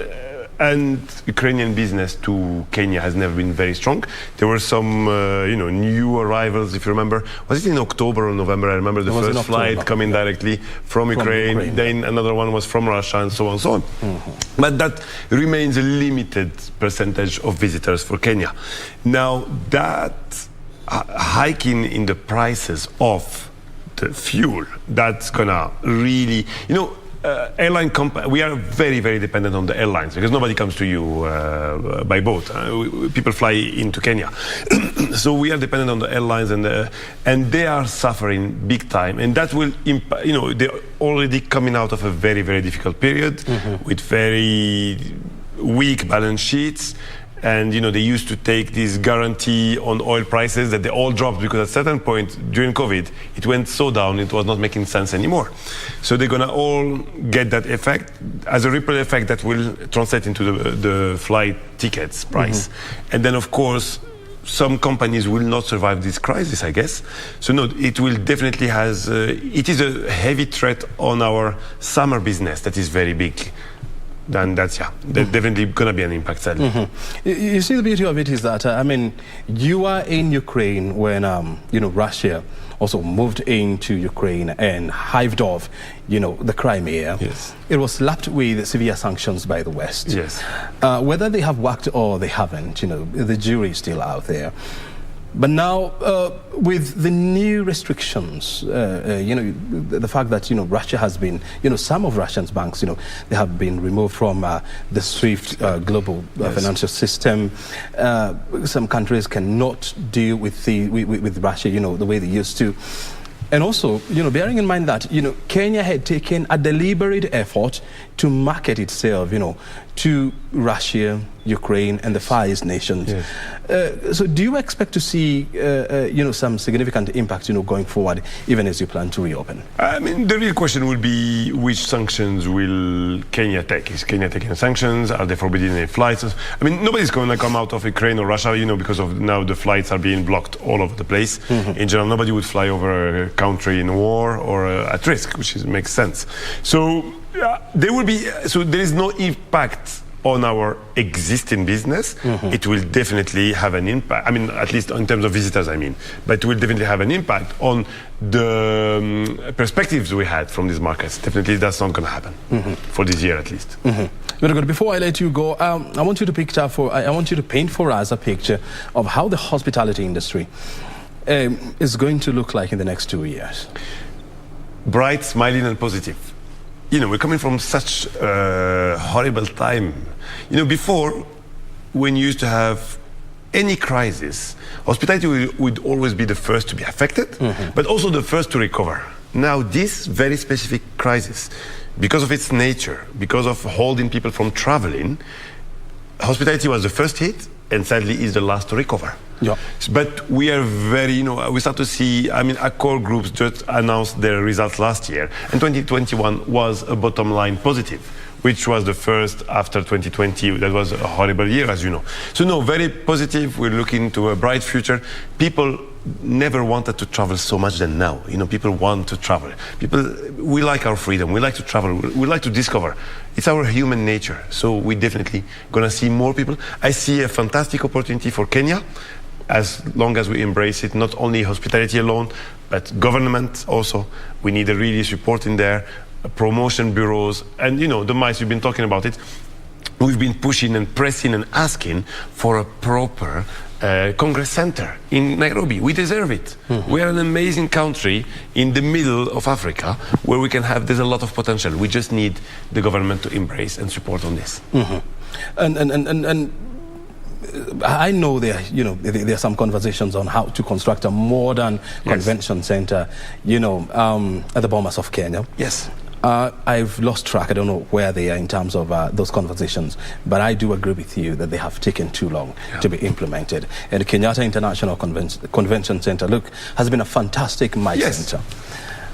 and Ukrainian business to Kenya has never been very strong. There were some, new arrivals, if you remember. Was it in October or November? I remember the first flight coming directly from Ukraine. Then another one was from Russia, and so on and so on. But that remains a limited percentage of visitors for Kenya. Now, that hiking in the prices of the fuel, that's gonna really, we are very, very dependent on the airlines because nobody comes to you by boat. People fly into Kenya. So we are dependent on the airlines and they are suffering big time. And that will impact, they're already coming out of a very, very difficult period with very weak balance sheets. And, they used to take this guarantee on oil prices that they all dropped because at a certain point during COVID, it went so down, it was not making sense anymore. So they're going to all get that effect as a ripple effect that will translate into the flight tickets price. And then, of course, some companies will not survive this crisis, I guess. So no, it will definitely it is a heavy threat on our summer business that is very big. Then there's definitely going to be an impact, sadly. You see, the beauty of it is that, you were in Ukraine when, Russia also moved into Ukraine and hived off, the Crimea. Yes. It was slapped with severe sanctions by the West. Yes. Whether they have worked or they haven't, the jury is still out there. But now, with the new restrictions, the fact that, Russia has been, some of Russia's banks, they have been removed from the SWIFT global financial system. Some countries cannot deal with Russia, the way they used to. And also, bearing in mind that, Kenya had taken a deliberate effort to market itself, to Russia, Ukraine, and the Far East nations. Yes. So do you expect to see, some significant impact, going forward, even as you plan to reopen? The real question will be which sanctions will Kenya take? Is Kenya taking sanctions? Are they forbidding any flights? Nobody's going to come out of Ukraine or Russia, because of now the flights are being blocked all over the place. In general, nobody would fly over a country in war or at risk, which makes sense. So there is no impact on our existing business. It will definitely have an impact. At least in terms of visitors, but it will definitely have an impact on the perspectives we had from these markets. Definitely, that's not going to happen for this year, at least. Very good. Before I let you go, I want you to paint for us a picture of how the hospitality industry is going to look like in the next 2 years. Bright, smiling, and positive. We're coming from such a horrible time. Before, when you used to have any crisis, hospitality would always be the first to be affected, but also the first to recover. Now, this very specific crisis, because of its nature, because of holding people from traveling, hospitality was the first hit and sadly is the last to recover. Yeah. But we are very, we start to see, Accor groups just announced their results last year, and 2021 was a bottom line positive, which was the first after 2020. That was a horrible year, as you know. So no, very positive. We're looking to a bright future. People never wanted to travel so much than now. People want to travel. We like our freedom. We like to travel. We like to discover. It's our human nature. So we definitely gonna see more people. I see a fantastic opportunity for Kenya, as long as we embrace it, not only hospitality alone, but government also. We need a really support in there, promotion bureaus, and the MICE, we've been talking about it. We've been pushing and pressing and asking for a proper Congress Center in Nairobi. We deserve it. We are an amazing country in the middle of Africa where we can there's a lot of potential. We just need the government to embrace and support on this. And I know there are some conversations on how to construct a modern convention center, at the Bomas of Kenya. Yes. I've lost track. I don't know where they are in terms of those conversations, but I do agree with you that they have taken too long to be implemented. And the Kenyatta International Convention Center, has been a fantastic center,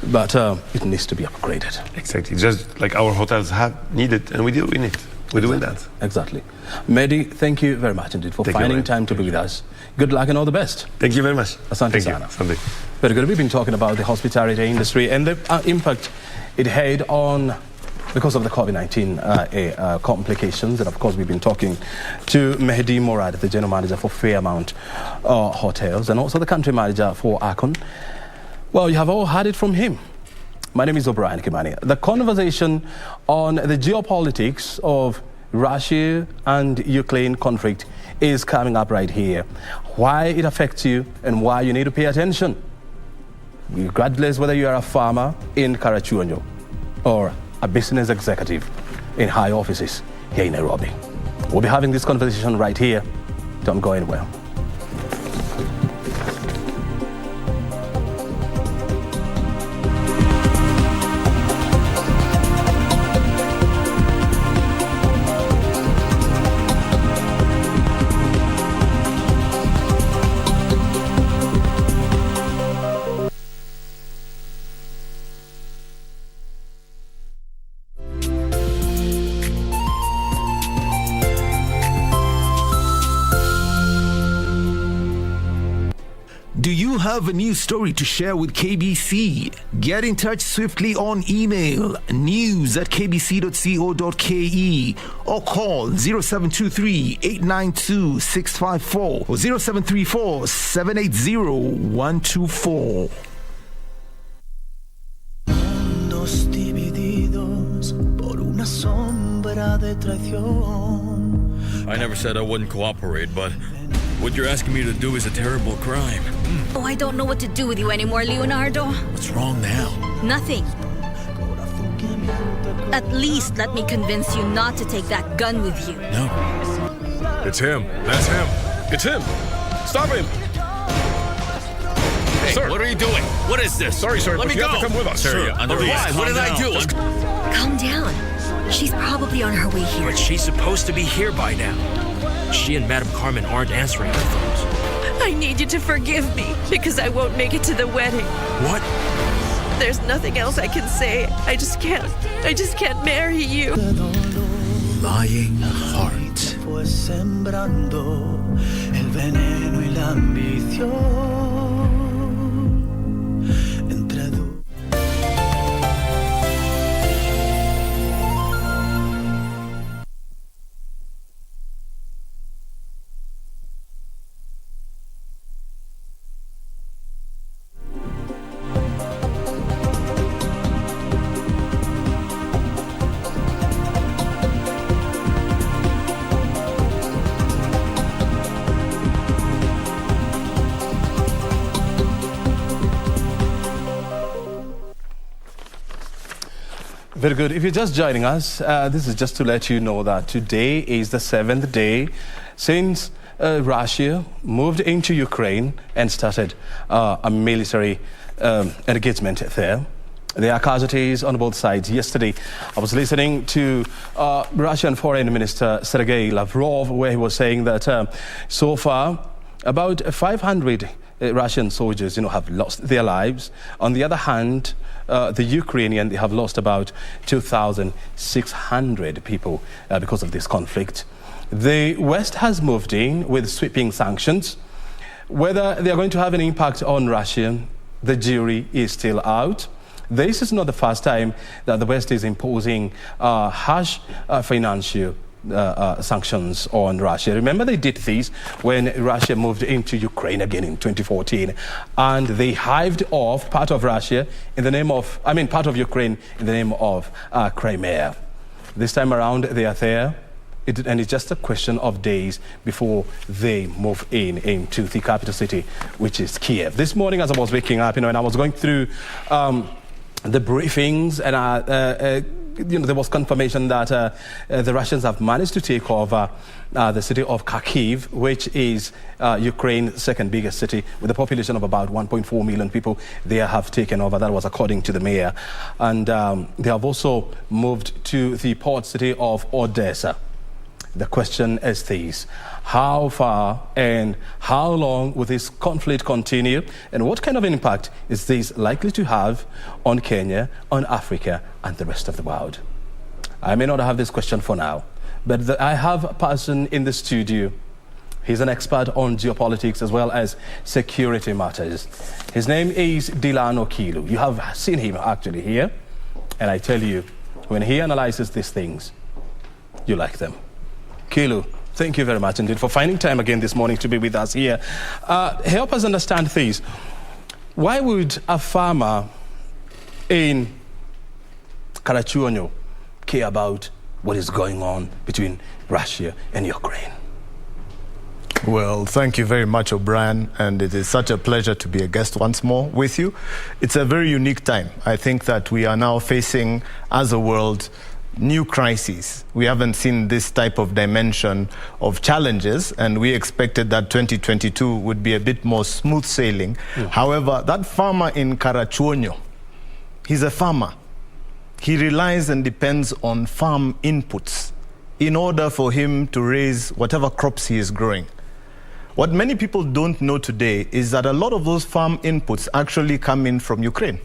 but it needs to be upgraded. Exactly, just like our hotels have needed, and we do in it. We're doing that. Exactly. Mehdi, thank you very much indeed for finding time to be with us. Good luck and all the best. Thank you very much. Asante sana. Very good. We've been talking about the hospitality industry and the impact it had on, because of the COVID-19 complications. And of course, we've been talking to Mehdi Morad, the general manager for Fairmount Hotels, and also the country manager for Akon. Well, you have all heard it from him. My name is O'Brien Kimani. The conversation on the geopolitics of Russia and Ukraine conflict is coming up right here. Why it affects you and why you need to pay attention. Regardless whether you are a farmer in Karachuonyo or a business executive in high offices here in Nairobi. We'll be having this conversation right here. Don't go anywhere. Do you have a news story to share with KBC? Get in touch swiftly on email news@kbc.co.ke or call 0723-892-654 or 0734-780-124. Mundos divididos por una sombra de traición. I never said I wouldn't cooperate, but what you're asking me to do is a terrible crime. Oh, I don't know what to do with you anymore, Leonardo. What's wrong now? Nothing. At least let me convince you not to take that gun with you. No. It's him. That's him. It's him. Stop him. Hey, sir. What are you doing? What is this? Sorry, sir, Let but me you go. have to come with us. Sir, under Why? What did I do? Calm down. She's probably on her way here. But she's supposed to be here by now. She and Madame Carmen aren't answering her phones. I need you to forgive me because I won't make it to the wedding. What? There's nothing else I can say. I just can't marry you. Lying heart. Fue sembrando el veneno y la ambición. Very good. If you're just joining us, this is just to let you know that today is the 7th day since Russia moved into Ukraine and started a military engagement there. There are casualties on both sides. Yesterday, I was listening to Russian Foreign Minister Sergei Lavrov, where he was saying that so far, about 500 Russian soldiers, have lost their lives. On the other hand, the Ukrainian, they have lost about 2,600 people because of this conflict. The West has moved in with sweeping sanctions. Whether they are going to have an impact on Russia, the jury is still out. This is not the first time that the West is imposing harsh financial sanctions on Russia. Remember, they did this when Russia moved into Ukraine again in 2014, and they hived off part of Russia in the name of, part of Ukraine in the name of Crimea. This time around, they are there, and it's just a question of days before they move into the capital city, which is Kiev. This morning, as I was waking up, and I was going through the briefings, and there was confirmation that the Russians have managed to take over the city of Kharkiv, which is Ukraine's second biggest city, with a population of about 1.4 million people. They have taken over. That was according to the mayor. And they have also moved to the port city of Odessa. The question is this: how far and how long will this conflict continue, and what kind of an impact is this likely to have on Kenya, on Africa, and the rest of the world? I may not have this question for now, but I have a person in the studio. He's an expert on geopolitics as well as security matters. His name is Delano Kilu. You have seen him actually here, and I tell you, when he analyzes these things, you like them. Kilu, thank you very much indeed for finding time again this morning to be with us here. Help us understand this. Why would a farmer in Karachuonyo care about what is going on between Russia and Ukraine? Well, thank you very much, O'Brien, and it is such a pleasure to be a guest once more with you. It's a very unique time. I think that we are now facing, as a world, new crises. We haven't seen this type of dimension of challenges, and we expected that 2022 would be a bit more smooth sailing. However, that farmer in Karachuonyo, he's a farmer. He relies and depends on farm inputs in order for him to raise whatever crops he is growing. What many people don't know today is that a lot of those farm inputs actually come in from Ukraine.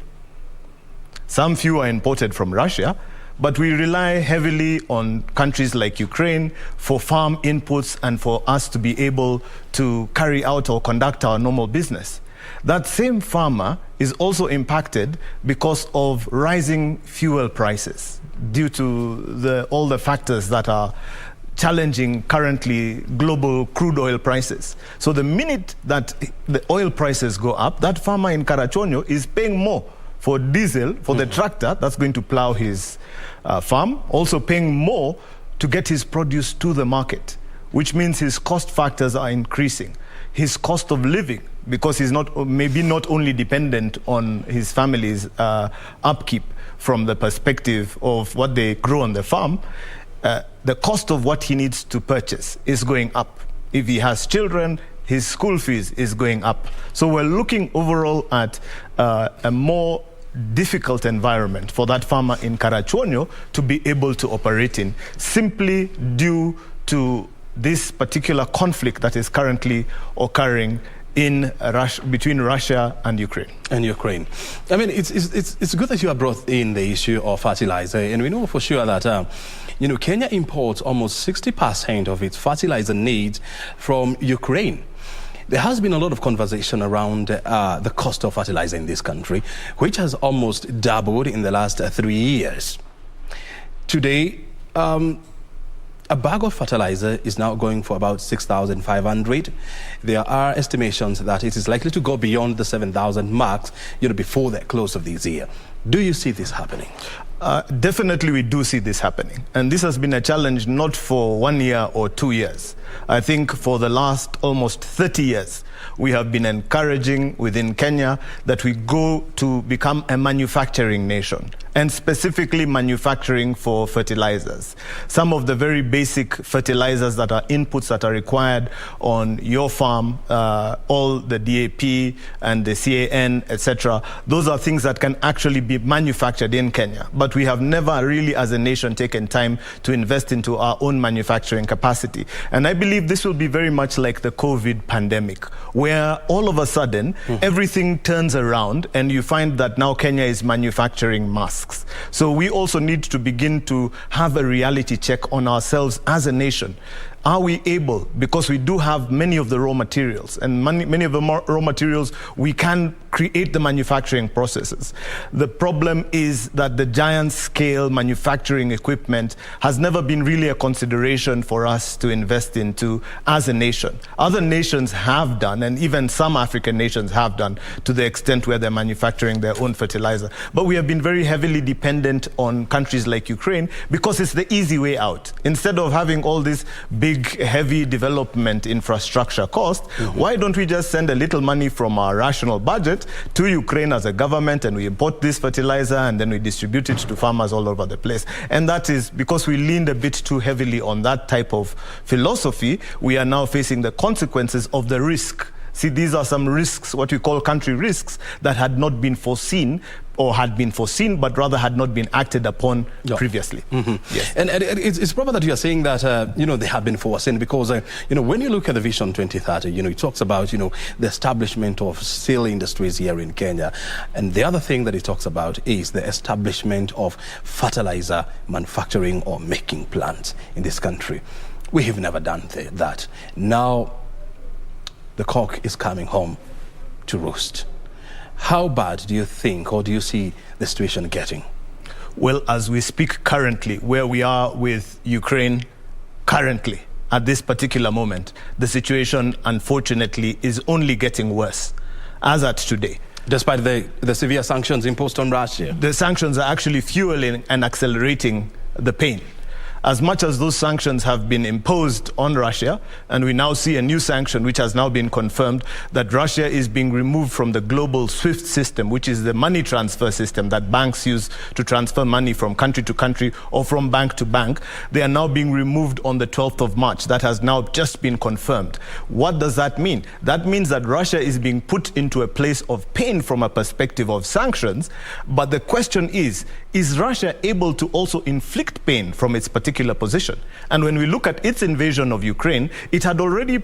Some few are imported from Russia, but we rely heavily on countries like Ukraine for farm inputs and for us to be able to carry out or conduct our normal business. That same farmer is also impacted because of rising fuel prices due to all the factors that are challenging currently global crude oil prices. So the minute that the oil prices go up, that farmer in Karachuonyo is paying more for diesel, for the tractor that's going to plow his farm, also paying more to get his produce to the market, which means his cost factors are increasing. His cost of living, because he's maybe not only dependent on his family's upkeep from the perspective of what they grow on the farm, the cost of what he needs to purchase is going up. If he has children, his school fees is going up. So we're looking overall at a more difficult environment for that farmer in Karachuonyo to be able to operate in, simply due to this particular conflict that is currently occurring between Russia and Ukraine. I mean, it's good that you have brought in the issue of fertilizer, and we know for sure that Kenya imports almost 60% of its fertilizer needs from Ukraine. There has been a lot of conversation around the cost of fertilizer in this country, which has almost doubled in the last 3 years. Today, a bag of fertilizer is now going for about 6,500. There are estimations that it is likely to go beyond the 7,000 marks, before the close of this year. Do you see this happening? Definitely we do see this happening. And this has been a challenge not for 1 year or 2 years. I think for the last almost 30 years, we have been encouraging within Kenya that we go to become a manufacturing nation, and specifically manufacturing for fertilizers. Some of the very basic fertilizers that are inputs that are required on your farm, all the DAP and the CAN, etc., those are things that can actually be manufactured in Kenya. But we have never really, as a nation, taken time to invest into our own manufacturing capacity. And I believe this will be very much like the COVID pandemic, where all of a sudden everything turns around and you find that now Kenya is manufacturing masks. So we also need to begin to have a reality check on ourselves as a nation. Are we able, because we do have many of the raw materials, and many of the raw materials, we can create the manufacturing processes. The problem is that the giant scale manufacturing equipment has never been really a consideration for us to invest into as a nation. Other nations have done, and even some African nations have done, to the extent where they're manufacturing their own fertilizer. But we have been very heavily dependent on countries like Ukraine because it's the easy way out. Instead of having all this big, heavy development infrastructure cost, why don't we just send a little money from our rational budget to Ukraine as a government, and we import this fertilizer and then we distribute it to farmers all over the place? And that is because we leaned a bit too heavily on that type of philosophy. We are now facing the consequences of the risk. See, these are some risks, what we call country risks, that had not been foreseen, or had been foreseen, but rather had not been acted upon previously. Yes. And it's probably that you are saying that, they have been foreseen because, when you look at the Vision 2030, it talks about, the establishment of steel industries here in Kenya. And the other thing that it talks about is the establishment of fertilizer manufacturing or making plants in this country. We have never done that. Now, the cock is coming home to roost. How bad do you think, or do you see the situation getting? Well, as we speak currently, where we are with Ukraine currently, at this particular moment, the situation, unfortunately, is only getting worse, as at today. Despite the severe sanctions imposed on Russia? The sanctions are actually fueling and accelerating the pain. as much as those sanctions have been imposed on Russia, and we now see a new sanction which has now been confirmed, that Russia is being removed from the global SWIFT system, which is the money transfer system that banks use to transfer money from country to country or from bank to bank. They are now being removed on the 12th of March. That has now just been confirmed. What does that mean? That means that Russia is being put into a place of pain from a perspective of sanctions. But the question is Russia able to also inflict pain from its particular position? And when we look at its invasion of Ukraine, it had already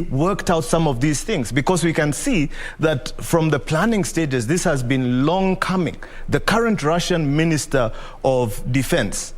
worked out some of these things, because we can see that from the planning stages, this has been long coming. The current Russian Minister of Defense,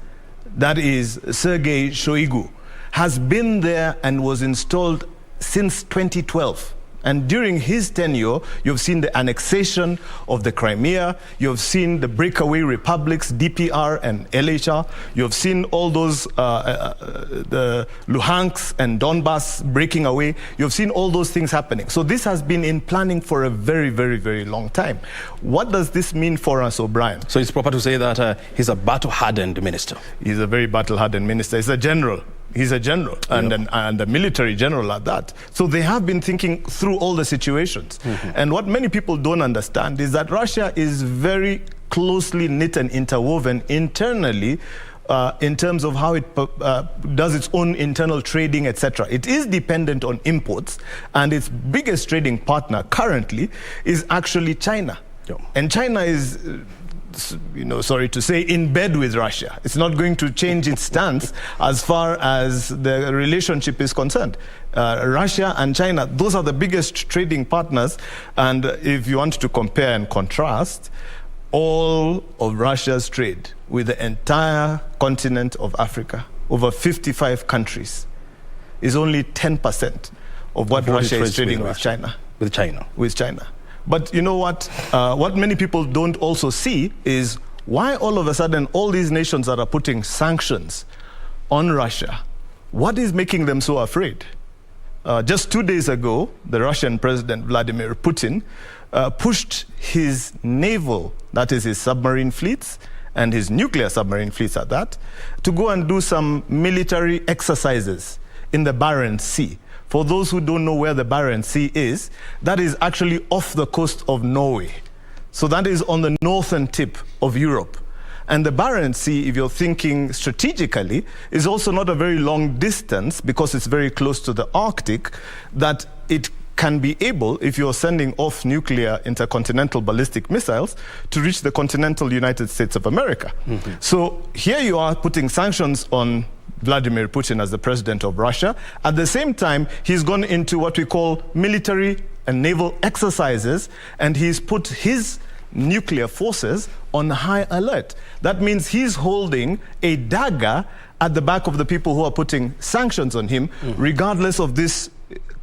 that is Sergei Shoigu, has been there and was installed since 2012. And during his tenure, you've seen the annexation of the Crimea, you've seen the breakaway republics, DPR and LHR, you've seen all those, the Luhansk and Donbass breaking away, you've seen all those things happening. So this has been in planning for a very, very, very long time. What does this mean for us, O'Brien? So it's proper to say that he's a battle-hardened minister. He's a very battle-hardened minister. He's a general. He's a general, and a military general at that. So they have been thinking through all the situations. And what many people don't understand is that Russia is very closely knit and interwoven internally in terms of how it does its own internal trading, etc. It is dependent on imports, and its biggest trading partner currently is actually China. And China is, sorry to say, in bed with Russia. It's not going to change its stance as far as the relationship is concerned. Russia and China, those are the biggest trading partners. And if you want to compare and contrast, all of Russia's trade with the entire continent of Africa, over 55 countries, is only 10% of what Russia is trading with China. With China. But you know what? What many people don't also see is why all of a sudden all these nations that are putting sanctions on Russia, what is making them so afraid? Just 2 days ago, the Russian President Vladimir Putin pushed his naval, that is his submarine fleets, and his nuclear submarine fleets at that, to go and do some military exercises in the Barents Sea. For those who don't know where the Barents Sea is, that is actually off the coast of Norway. So that is on the northern tip of Europe. And the Barents Sea, if you're thinking strategically, is also not a very long distance, because it's very close to the Arctic, that it can be able, if you're sending off nuclear intercontinental ballistic missiles, to reach the continental United States of America. So here you are putting sanctions on Vladimir Putin as the president of Russia. At the same time, he's gone into what we call military and naval exercises, and he's put his nuclear forces on high alert. That means he's holding a dagger at the back of the people who are putting sanctions on him, regardless of this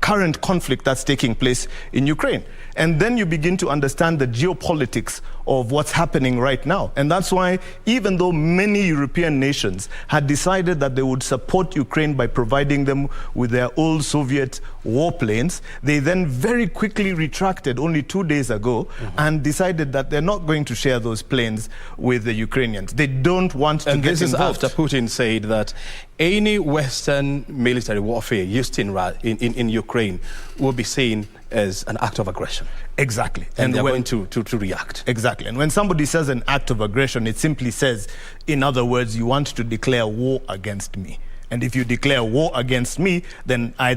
current conflict that's taking place in Ukraine. And then you begin to understand the geopolitics of what's happening right now. And that's why, even though many European nations had decided that they would support Ukraine by providing them with their old Soviet warplanes, they then very quickly retracted only 2 days ago and decided that they're not going to share those planes with the Ukrainians. They don't want to get involved. And this is after Putin said that any Western military warfare used in Ukraine will be seen as an act of aggression. Exactly. And they're going to react. Exactly. And when somebody says an act of aggression, it simply says, in other words, you want to declare war against me. And if you declare war against me, then I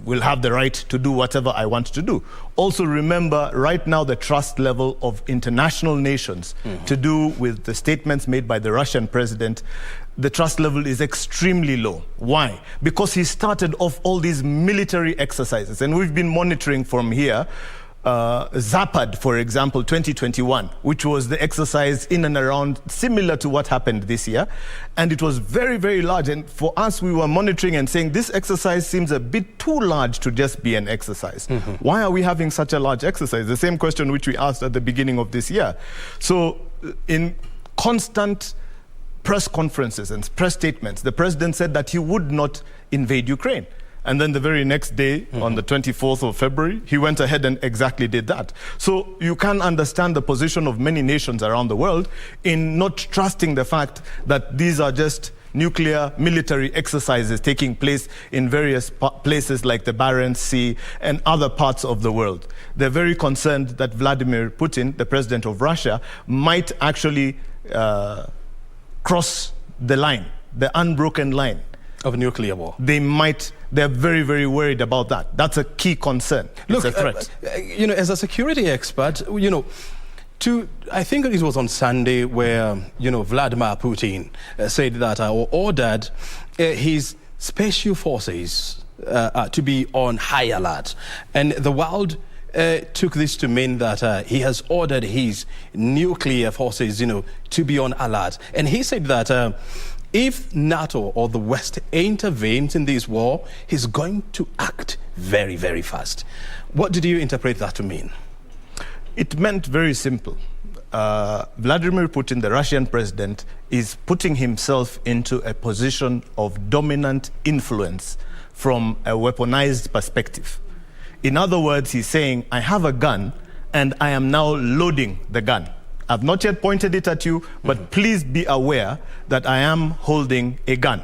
will have the right to do whatever I want to do. Also remember, right now, the trust level of international nations to do with the statements made by the Russian president, the trust level is extremely low. Why? Because he started off all these military exercises, and we've been monitoring from here. Zapad, for example, 2021, which was the exercise in and around similar to what happened this year. And it was very, very large. And for us, we were monitoring and saying, this exercise seems a bit too large to just be an exercise. Why are we having such a large exercise? The same question which we asked at the beginning of this year. So in constant press conferences and press statements, the president said that he would not invade Ukraine. And then the very next day, on the 24th of February, he went ahead and exactly did that. So you can understand the position of many nations around the world in not trusting the fact that these are just nuclear military exercises taking place in various places like the Barents Sea and other parts of the world. They're very concerned that Vladimir Putin, the president of Russia, might actually cross the line, the unbroken line of nuclear war. They're very, very worried about that. That's a key concern. Look, it's a threat. As a security expert, I think it was on Sunday where, Vladimir Putin said that or ordered his special forces to be on high alert. And the world took this to mean that he has ordered his nuclear forces, to be on alert. And he said that if NATO or the West intervenes in this war, he's going to act very, very fast. What did you interpret that to mean? It meant very simple. Vladimir Putin, the Russian president, is putting himself into a position of dominant influence from a weaponized perspective. In other words, he's saying, I have a gun and I am now loading the gun. I've not yet pointed it at you, but please be aware that I am holding a gun.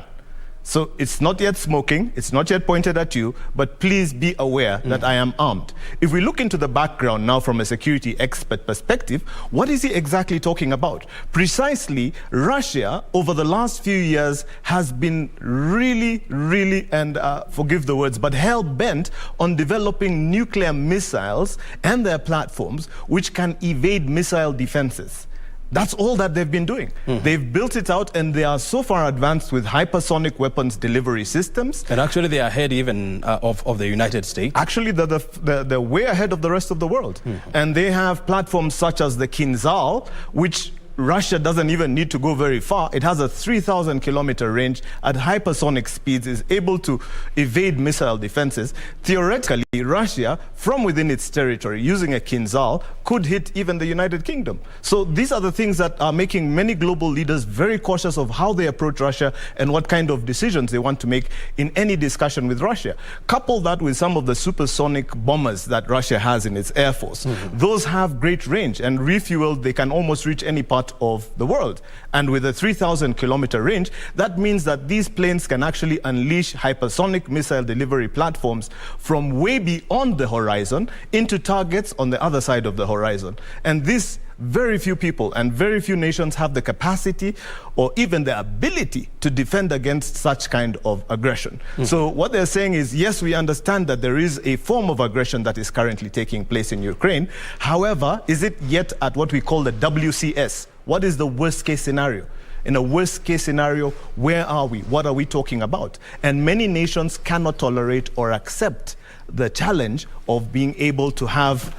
So it's not yet smoking, it's not yet pointed at you, but please be aware that I am armed. If we look into the background now from a security expert perspective, what is he exactly talking about? Precisely, Russia, over the last few years, has been really, and forgive the words, but hell-bent on developing nuclear missiles and their platforms which can evade missile defenses. That's all that they've been doing. They've built it out, and they are so far advanced with hypersonic weapons delivery systems. And actually, they are ahead even of the United States. Actually, they're way ahead of the rest of the world. And they have platforms such as the Kinzhal, which Russia doesn't even need to go very far. It has a 3,000-kilometer range at hypersonic speeds, is able to evade missile defenses. Theoretically, Russia, from within its territory, using a Kinzhal, could hit even the United Kingdom. So these are the things that are making many global leaders very cautious of how they approach Russia and what kind of decisions they want to make in any discussion with Russia. Couple that with some of the supersonic bombers that Russia has in its air force. Those have great range, and refueled, they can almost reach any part of the world. And with a 3,000-kilometer range, that means that these planes can actually unleash hypersonic missile delivery platforms from way beyond the horizon into targets on the other side of the horizon. And this, very few people and very few nations have the capacity or even the ability to defend against such kind of aggression. So what they're saying is, yes, we understand that there is a form of aggression that is currently taking place in Ukraine. However, is it yet at what we call the WCS? What is the worst case scenario? In a worst case scenario, where are we? What are we talking about? And many nations cannot tolerate or accept the challenge of being able to have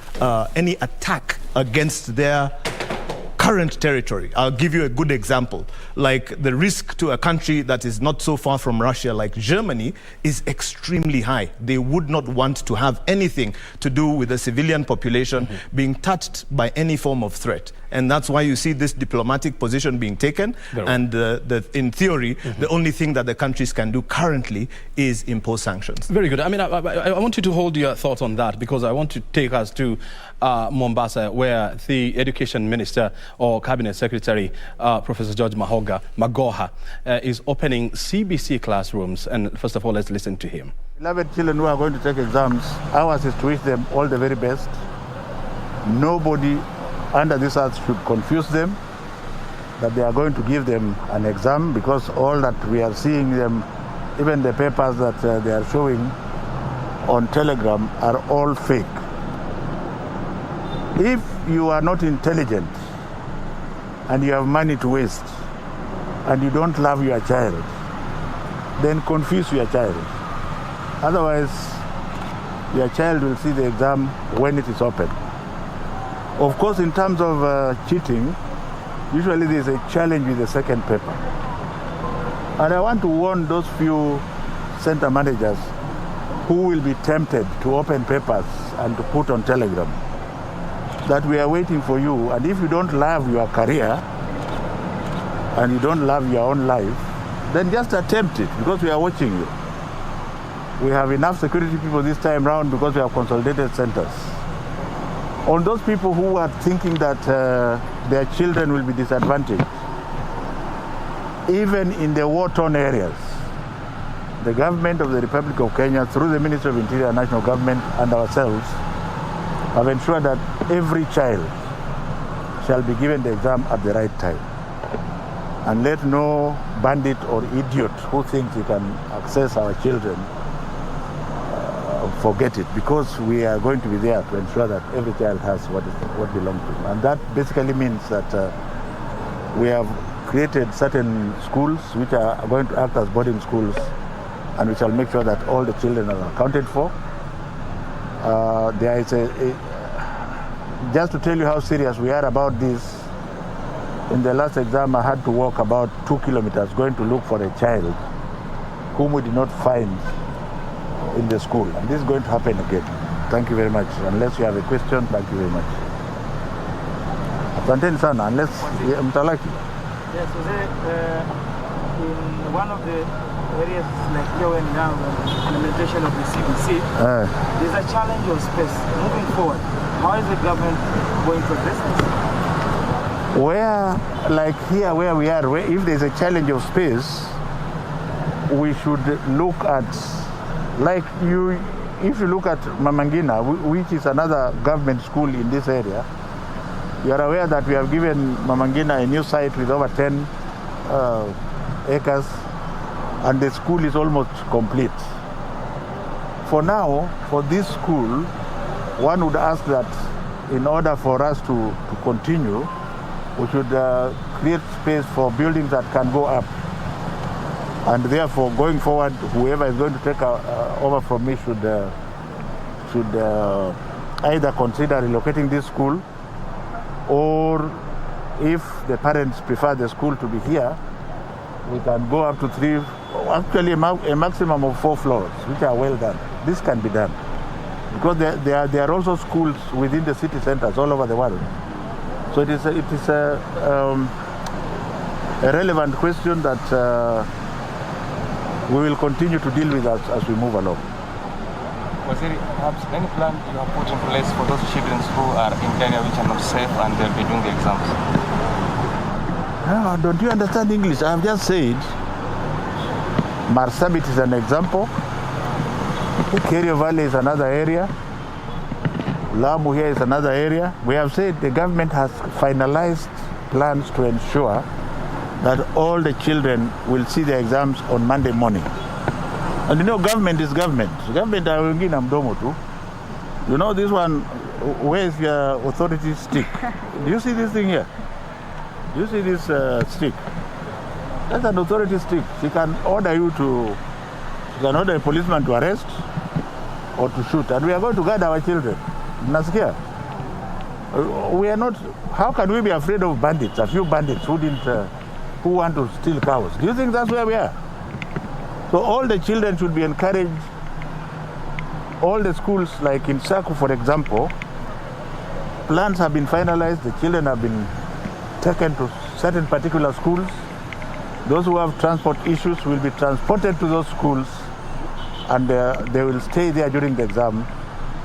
any attack against their current territory. I'll give you a good example. Like the risk to a country that is not so far from Russia, like Germany, is extremely high. They would not want to have anything to do with the civilian population being touched by any form of threat. And that's why you see this diplomatic position being taken. And in theory, the only thing that the countries can do currently is impose sanctions. Very good. I mean, I want you to hold your thoughts on that, because I want to take us to Mombasa, where the Education Minister or Cabinet Secretary, Professor George Magoha, is opening CBC classrooms. And first of all, let's listen to him. Beloved children who are going to take exams, ours is to wish them all the very best. Nobody under this earth should confuse them that they are going to give them an exam, because all that we are seeing them, even the papers that they are showing on Telegram, are all fake. If you are not intelligent and you have money to waste and you don't love your child, then confuse your child. Otherwise, your child will see the exam when it is open. Of course, in terms of cheating, usually there is a challenge with the second paper. And I want to warn those few center managers who will be tempted to open papers and to put on Telegram that we are waiting for you. And if you don't love your career and you don't love your own life, then just attempt it, because we are watching you. We have enough security people this time round because we have consolidated centers. On those people who are thinking that their children will be disadvantaged, even in the war-torn areas, the government of the Republic of Kenya, through the Ministry of Interior and National Government and ourselves, have ensured that every child shall be given the exam at the right time. And let no bandit or idiot who thinks he can access our children forget it, because we are going to be there to ensure that every child has what belongs to him. And that basically means that we have created certain schools which are going to act as boarding schools, and we shall make sure that all the children are accounted for. There is just to tell you how serious we are about this, in the last exam I had to walk about 2 kilometers going to look for a child whom we did not find in the school. And this is going to happen again. Thank you very much. Unless you have a question, thank you very much. Asanteni sana, unless mtalaki. Yes, in one of the areas like here when we have implementation of the CBC, there's a challenge of space. Moving forward, how is the government going to address this? Where, like here where we are, if there's a challenge of space, we should look at, like if you look at Mamangina, which is another government school in this area, you are aware that we have given Mamangina a new site with over 10 acres, and the school is almost complete. For now, for this school, one would ask that in order for us to continue, we should create space for buildings that can go up. And therefore, going forward, whoever is going to take over from me should either consider relocating this school, or if the parents prefer the school to be here, we can go up to 3, actually a maximum of 4 floors, which are well done. This can be done. Because there are also schools within the city centers all over the world. So it is a relevant question that we will continue to deal with as we move along. Was there perhaps any plan you have put in place for those children who are in Kenya which are not safe and they'll be doing the exams? No, don't you understand English? I have just said Marsabit is an example. Kerio Valley is another area. Lamu here is another area. We have said the government has finalized plans to ensure that all the children will see the exams on Monday morning. And you know, government is government. Government are wengine mdomo tu. You know this one, where is your authority stick? Do you see this thing here? Do you see this stick? That's an authority stick. She can order a policeman to arrest or to shoot. And we are going to guard our children. Nasikia? We are not, how can we be afraid of bandits, a few bandits who want to steal cows? Do you think that's where we are? So all the children should be encouraged. All the schools, like in Saku, for example, plans have been finalized. The children have been taken to certain particular schools. Those who have transport issues will be transported to those schools, and they will stay there during the exam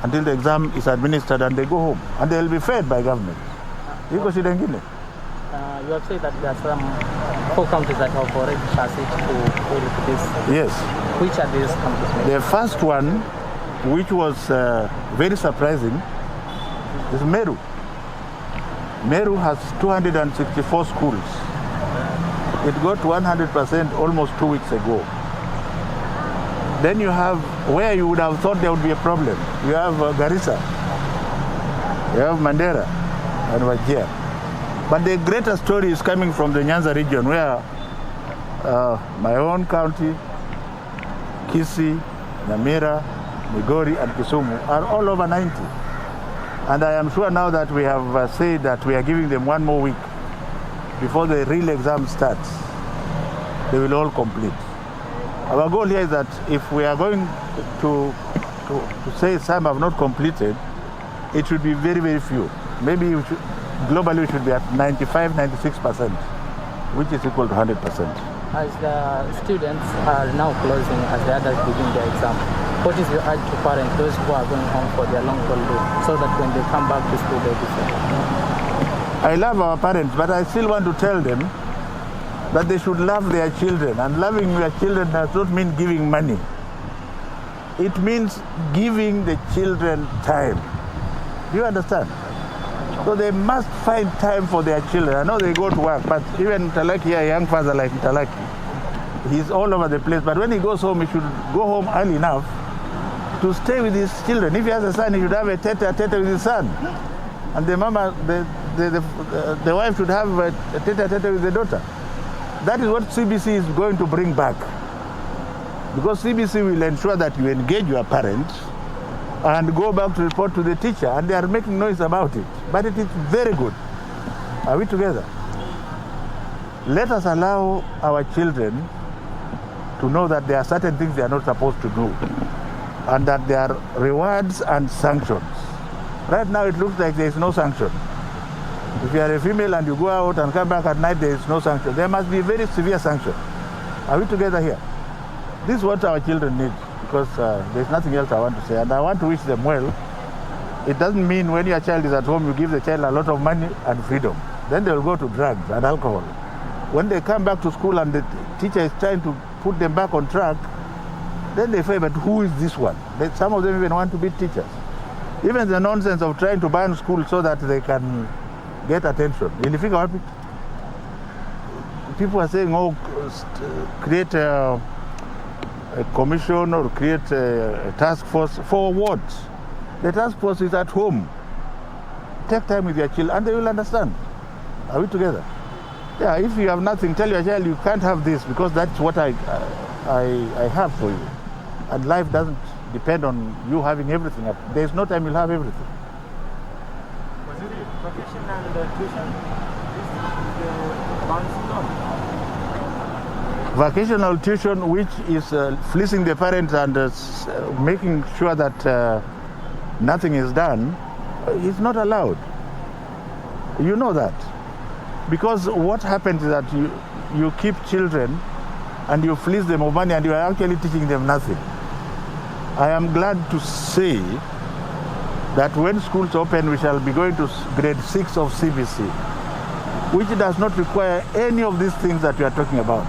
until the exam is administered and they go home. And they will be fed by government. You have said that there are some 4 counties that have already transited to this. Yes. Which are these counties? The first one, which was very surprising, is Meru. Meru has 264 schools. It got 100% almost 2 weeks ago. Then you have where you would have thought there would be a problem. You have Garissa, you have Mandera, and Wajir. But the greater story is coming from the Nyanza region, where my own county, Kisii, Nyamira, Migori, and Kisumu are all over 90. And I am sure now that we have said that we are giving them 1 more week before the real exam starts, they will all complete. Our goal here is that if we are going to say some have not completed, it should be very, very few. Maybe globally we should be at 95-96%, which is equal to 100%. As the students are now closing, as the others begin their exam, What is your urge to parents, those who are going home for their long holiday, so that when they come back to school, they'll be safe? I love our parents, but I still want to tell them that they should love their children. And loving your children does not mean giving money. It means giving the children time. Do you understand? So they must find time for their children. I know they go to work, but even Talaki, a young father like Talaki, he's all over the place. But when he goes home, he should go home early enough to stay with his children. If he has a son, he should have a tete-a-tete with his son. And the mama, the wife should have a tete-a-tete with the daughter. That is what CBC is going to bring back. Because CBC will ensure that you engage your parents and go back to report to the teacher, and they are making noise about it. But it is very good. Are we together? Let us allow our children to know that there are certain things they are not supposed to do, and that there are rewards and sanctions. Right now it looks like there is no sanction. If you are a female and you go out and come back at night, there is no sanction. There must be very severe sanction. Are we together here? This is what our children need, because there's nothing else I want to say. And I want to wish them well. It doesn't mean when your child is at home, you give the child a lot of money and freedom. Then they'll go to drugs and alcohol. When they come back to school and the teacher is trying to put them back on track, then they say, but who is this one? Some of them even want to be teachers. Even the nonsense of trying to ban school so that they can get attention. People are saying, oh, create a commission or create a task force. For what? The task force is at home. Take time with your children and they will understand. Are we together? Yeah, if you have nothing, tell your child you can't have this because that's what I have for you. And life doesn't depend on you having everything. There's no time you'll have everything. Was it vacation and tuition? Vocational tuition, which is fleecing the parents and making sure that nothing is done, is not allowed. You know that. Because what happens is that you keep children and you fleece them of money and you are actually teaching them nothing. I am glad to say that when schools open, we shall be going to grade 6 of CBC, which does not require any of these things that we are talking about.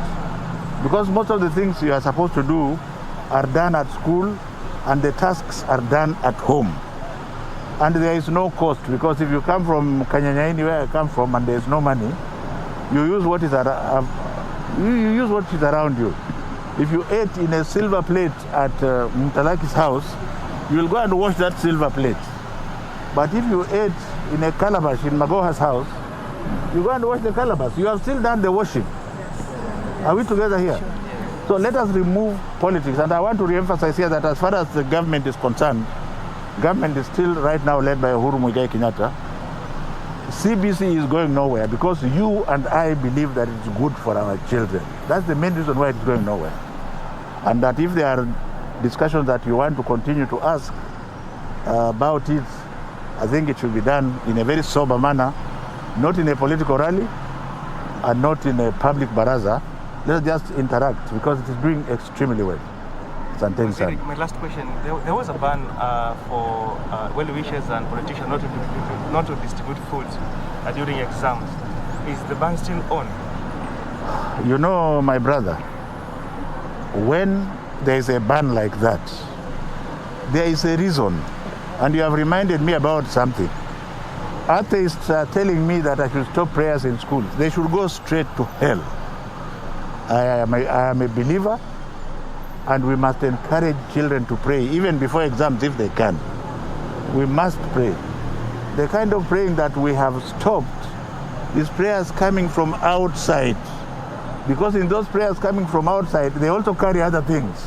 Because most of the things you are supposed to do are done at school and the tasks are done at home. And there is no cost, because if you come from Kenyans, where I come from, and there is no money, you use what is around you. If you ate in a silver plate at Mtalaki's house, you will go and wash that silver plate. But if you ate in a calabash in Magoha's house, you go and wash the calabash. You have still done the washing. Are we together here? So let us remove politics. And I want to re-emphasize here that as far as the government is concerned, government is still right now led by Uhuru Muigai Kenyatta. CBC is going nowhere because you and I believe that it's good for our children. That's the main reason why it's going nowhere. And that if there are discussions that you want to continue to ask about it, I think it should be done in a very sober manner, not in a political rally and not in a public baraza. Let's just interact because it is doing extremely well. My last question, there was a ban for well-wishers and politicians not to distribute food during exams. Is the ban still on? You know, my brother, when there is a ban like that, there is a reason. And you have reminded me about something. Atheists are telling me that I should stop prayers in schools. They should go straight to hell. I am a believer, and we must encourage children to pray, even before exams if they can. We must pray. The kind of praying that we have stopped is prayers coming from outside. Because in those prayers coming from outside, they also carry other things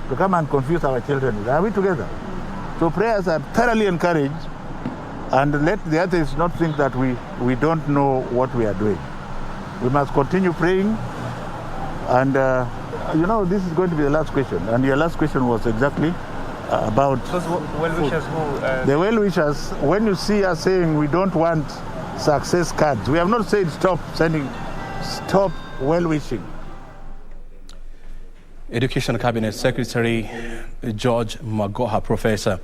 to come and confuse our children. Are we together? So prayers are thoroughly encouraged, and let the others not think that we don't know what we are doing. We must continue praying, and you know, this is going to be the last question, and your last question was exactly about those well-wishers who... The well-wishers, when you see us saying we don't want success cards, we have not said stop well-wishing. Education Cabinet Secretary George Magoha, Professor,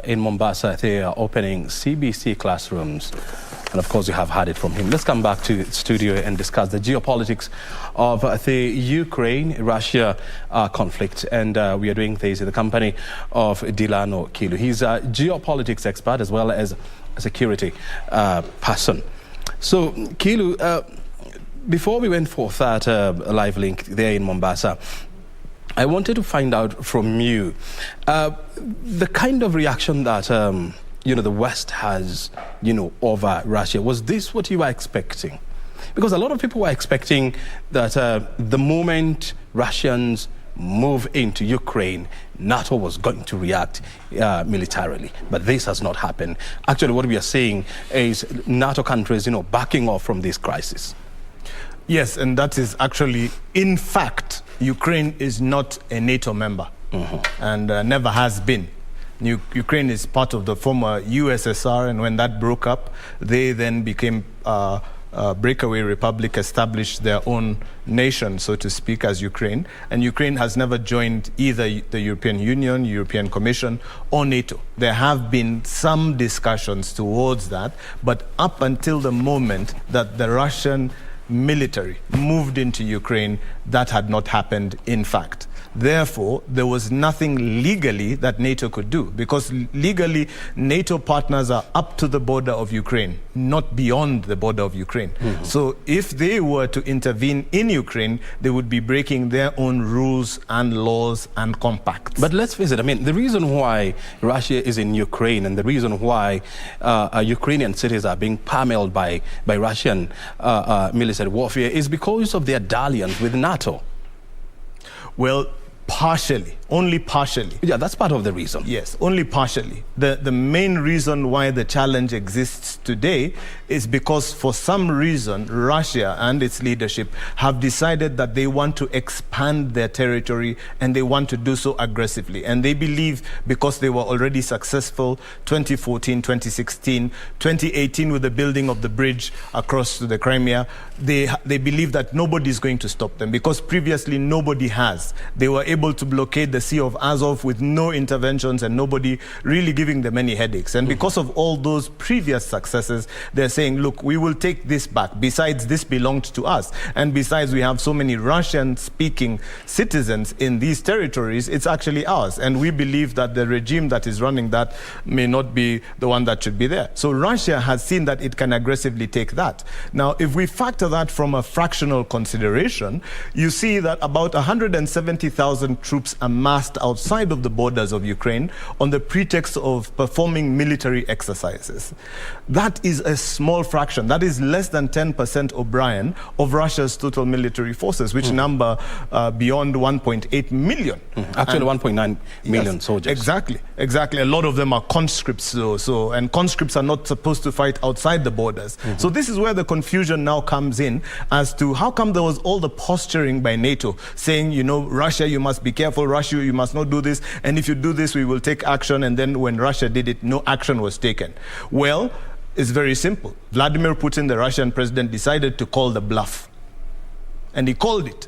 in Mombasa. They are opening CBC classrooms. And of course, you have heard it from him. Let's come back to the studio and discuss the geopolitics of the Ukraine-Russia conflict. And we are doing this in the company of Delano Kilu. He's a geopolitics expert as well as a security person. So, Kilu, before we went for that live link there in Mombasa, I wanted to find out from you the kind of reaction that the West has, over Russia. Was this what you were expecting? Because a lot of people were expecting that the moment Russians move into Ukraine, NATO was going to react militarily. But this has not happened. Actually, what we are seeing is NATO countries, backing off from this crisis. Yes, and that is actually, in fact, Ukraine is not a NATO member and never has been. Ukraine is part of the former USSR, and when that broke up, they then became a breakaway republic, established their own nation, so to speak, as Ukraine. And Ukraine has never joined either the European Union, European Commission, or NATO. There have been some discussions towards that, but up until the moment that the Russian military moved into Ukraine, that had not happened, in fact. Therefore, there was nothing legally that NATO could do, because legally, NATO partners are up to the border of Ukraine, not beyond the border of Ukraine. So if they were to intervene in Ukraine, they would be breaking their own rules and laws and compacts. But let's face it, the reason why Russia is in Ukraine and the reason why Ukrainian cities are being pummeled by Russian military warfare is because of their dalliance with NATO. Well, partially, only partially. Yeah, that's part of the reason. Yes, only partially. The main reason why the challenge exists today is because for some reason, Russia and its leadership have decided that they want to expand their territory and they want to do so aggressively. And they believe, because they were already successful 2014, 2016, 2018 with the building of the bridge across to the Crimea, they believe that nobody is going to stop them, because previously nobody has. They were able to blockade the Sea of Azov with no interventions and nobody really giving them any headaches. And because of all those previous successes, they're saying, look, we will take this back. Besides, this belonged to us. And besides, we have so many Russian-speaking citizens in these territories, it's actually ours. And we believe that the regime that is running that may not be the one that should be there. So Russia has seen that it can aggressively take that. Now, if we factor that from a fractional consideration, you see that about 170,000 troops amassed outside of the borders of Ukraine on the pretext of performing military exercises. That is a small fraction. That is less than 10%, O'Brien, of Russia's total military forces, which number beyond 1.8 million. Actually, 1.9 million soldiers. Exactly. A lot of them are conscripts, and conscripts are not supposed to fight outside the borders. So this is where the confusion now comes in as to how come there was all the posturing by NATO saying, Russia, you must be careful, Russia, you must not do this, and if you do this, we will take action. And then when Russia did it, no action was taken. Well, it's very simple. Vladimir Putin, the Russian president, decided to call the bluff. And he called it.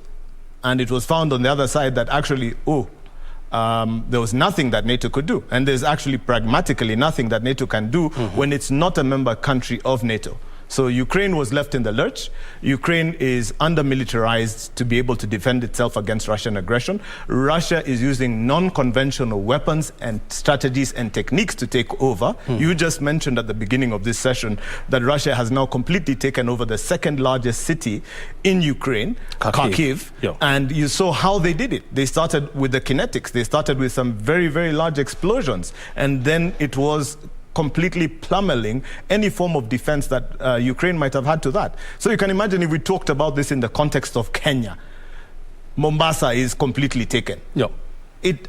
And it was found on the other side that actually, there was nothing that NATO could do. And there's actually pragmatically nothing that NATO can do when it's not a member country of NATO. So Ukraine was left in the lurch. Ukraine is under-militarized to be able to defend itself against Russian aggression. Russia is using non-conventional weapons and strategies and techniques to take over. You just mentioned at the beginning of this session that Russia has now completely taken over the second largest city in Ukraine, Kharkiv. And you saw how they did it. They started with the kinetics. They started with some very, very large explosions. And then it was completely plummeting any form of defense that Ukraine might have had to that. So you can imagine if we talked about this in the context of Kenya. Mombasa is completely taken. It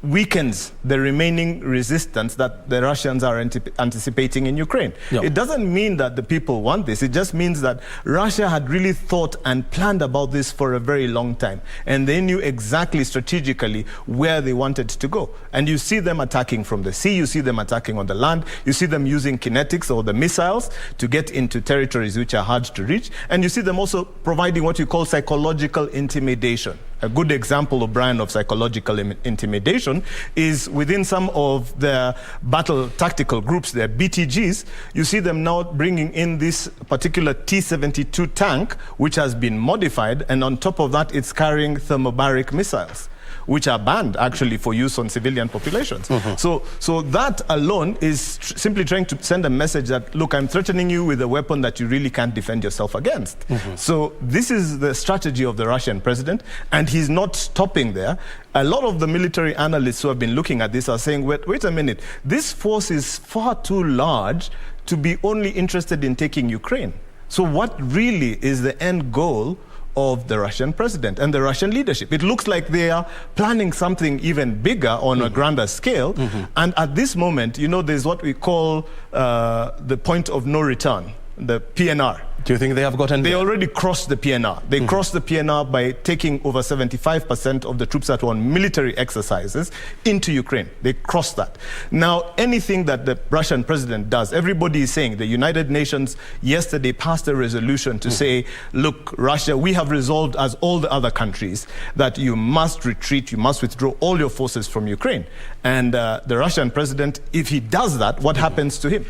weakens the remaining resistance that the Russians are anticipating in Ukraine. Yeah. It doesn't mean that the people want this. It just means that Russia had really thought and planned about this for a very long time. And they knew exactly strategically where they wanted to go. And you see them attacking from the sea, you see them attacking on the land, you see them using kinetics or the missiles to get into territories which are hard to reach. And you see them also providing what you call psychological intimidation. A good example, O'Brien, of psychological intimidation is within some of their battle tactical groups, their BTGs. You see them now bringing in this particular T-72 tank, which has been modified, and on top of that, it's carrying thermobaric missiles, which are banned actually for use on civilian populations. So that alone is simply trying to send a message that, look, I'm threatening you with a weapon that you really can't defend yourself against. So this is the strategy of the Russian president, and he's not stopping there. A lot of the military analysts who have been looking at this are saying, wait a minute, this force is far too large to be only interested in taking Ukraine. So what really is the end goal of the Russian president and the Russian leadership? It looks like they are planning something even bigger on a grander scale. And at this moment, you know, there's what we call the point of no return, the PNR. Do you think they have gotten They there? already crossed the PNR. They crossed the PNR by taking over 75% of the troops that were on military exercises into Ukraine. They crossed that. Now, anything that the Russian president does, everybody is saying, the United Nations yesterday passed a resolution to say, look, Russia, we have resolved as all the other countries that you must retreat, you must withdraw all your forces from Ukraine. And the Russian president, if he does that, what happens to him?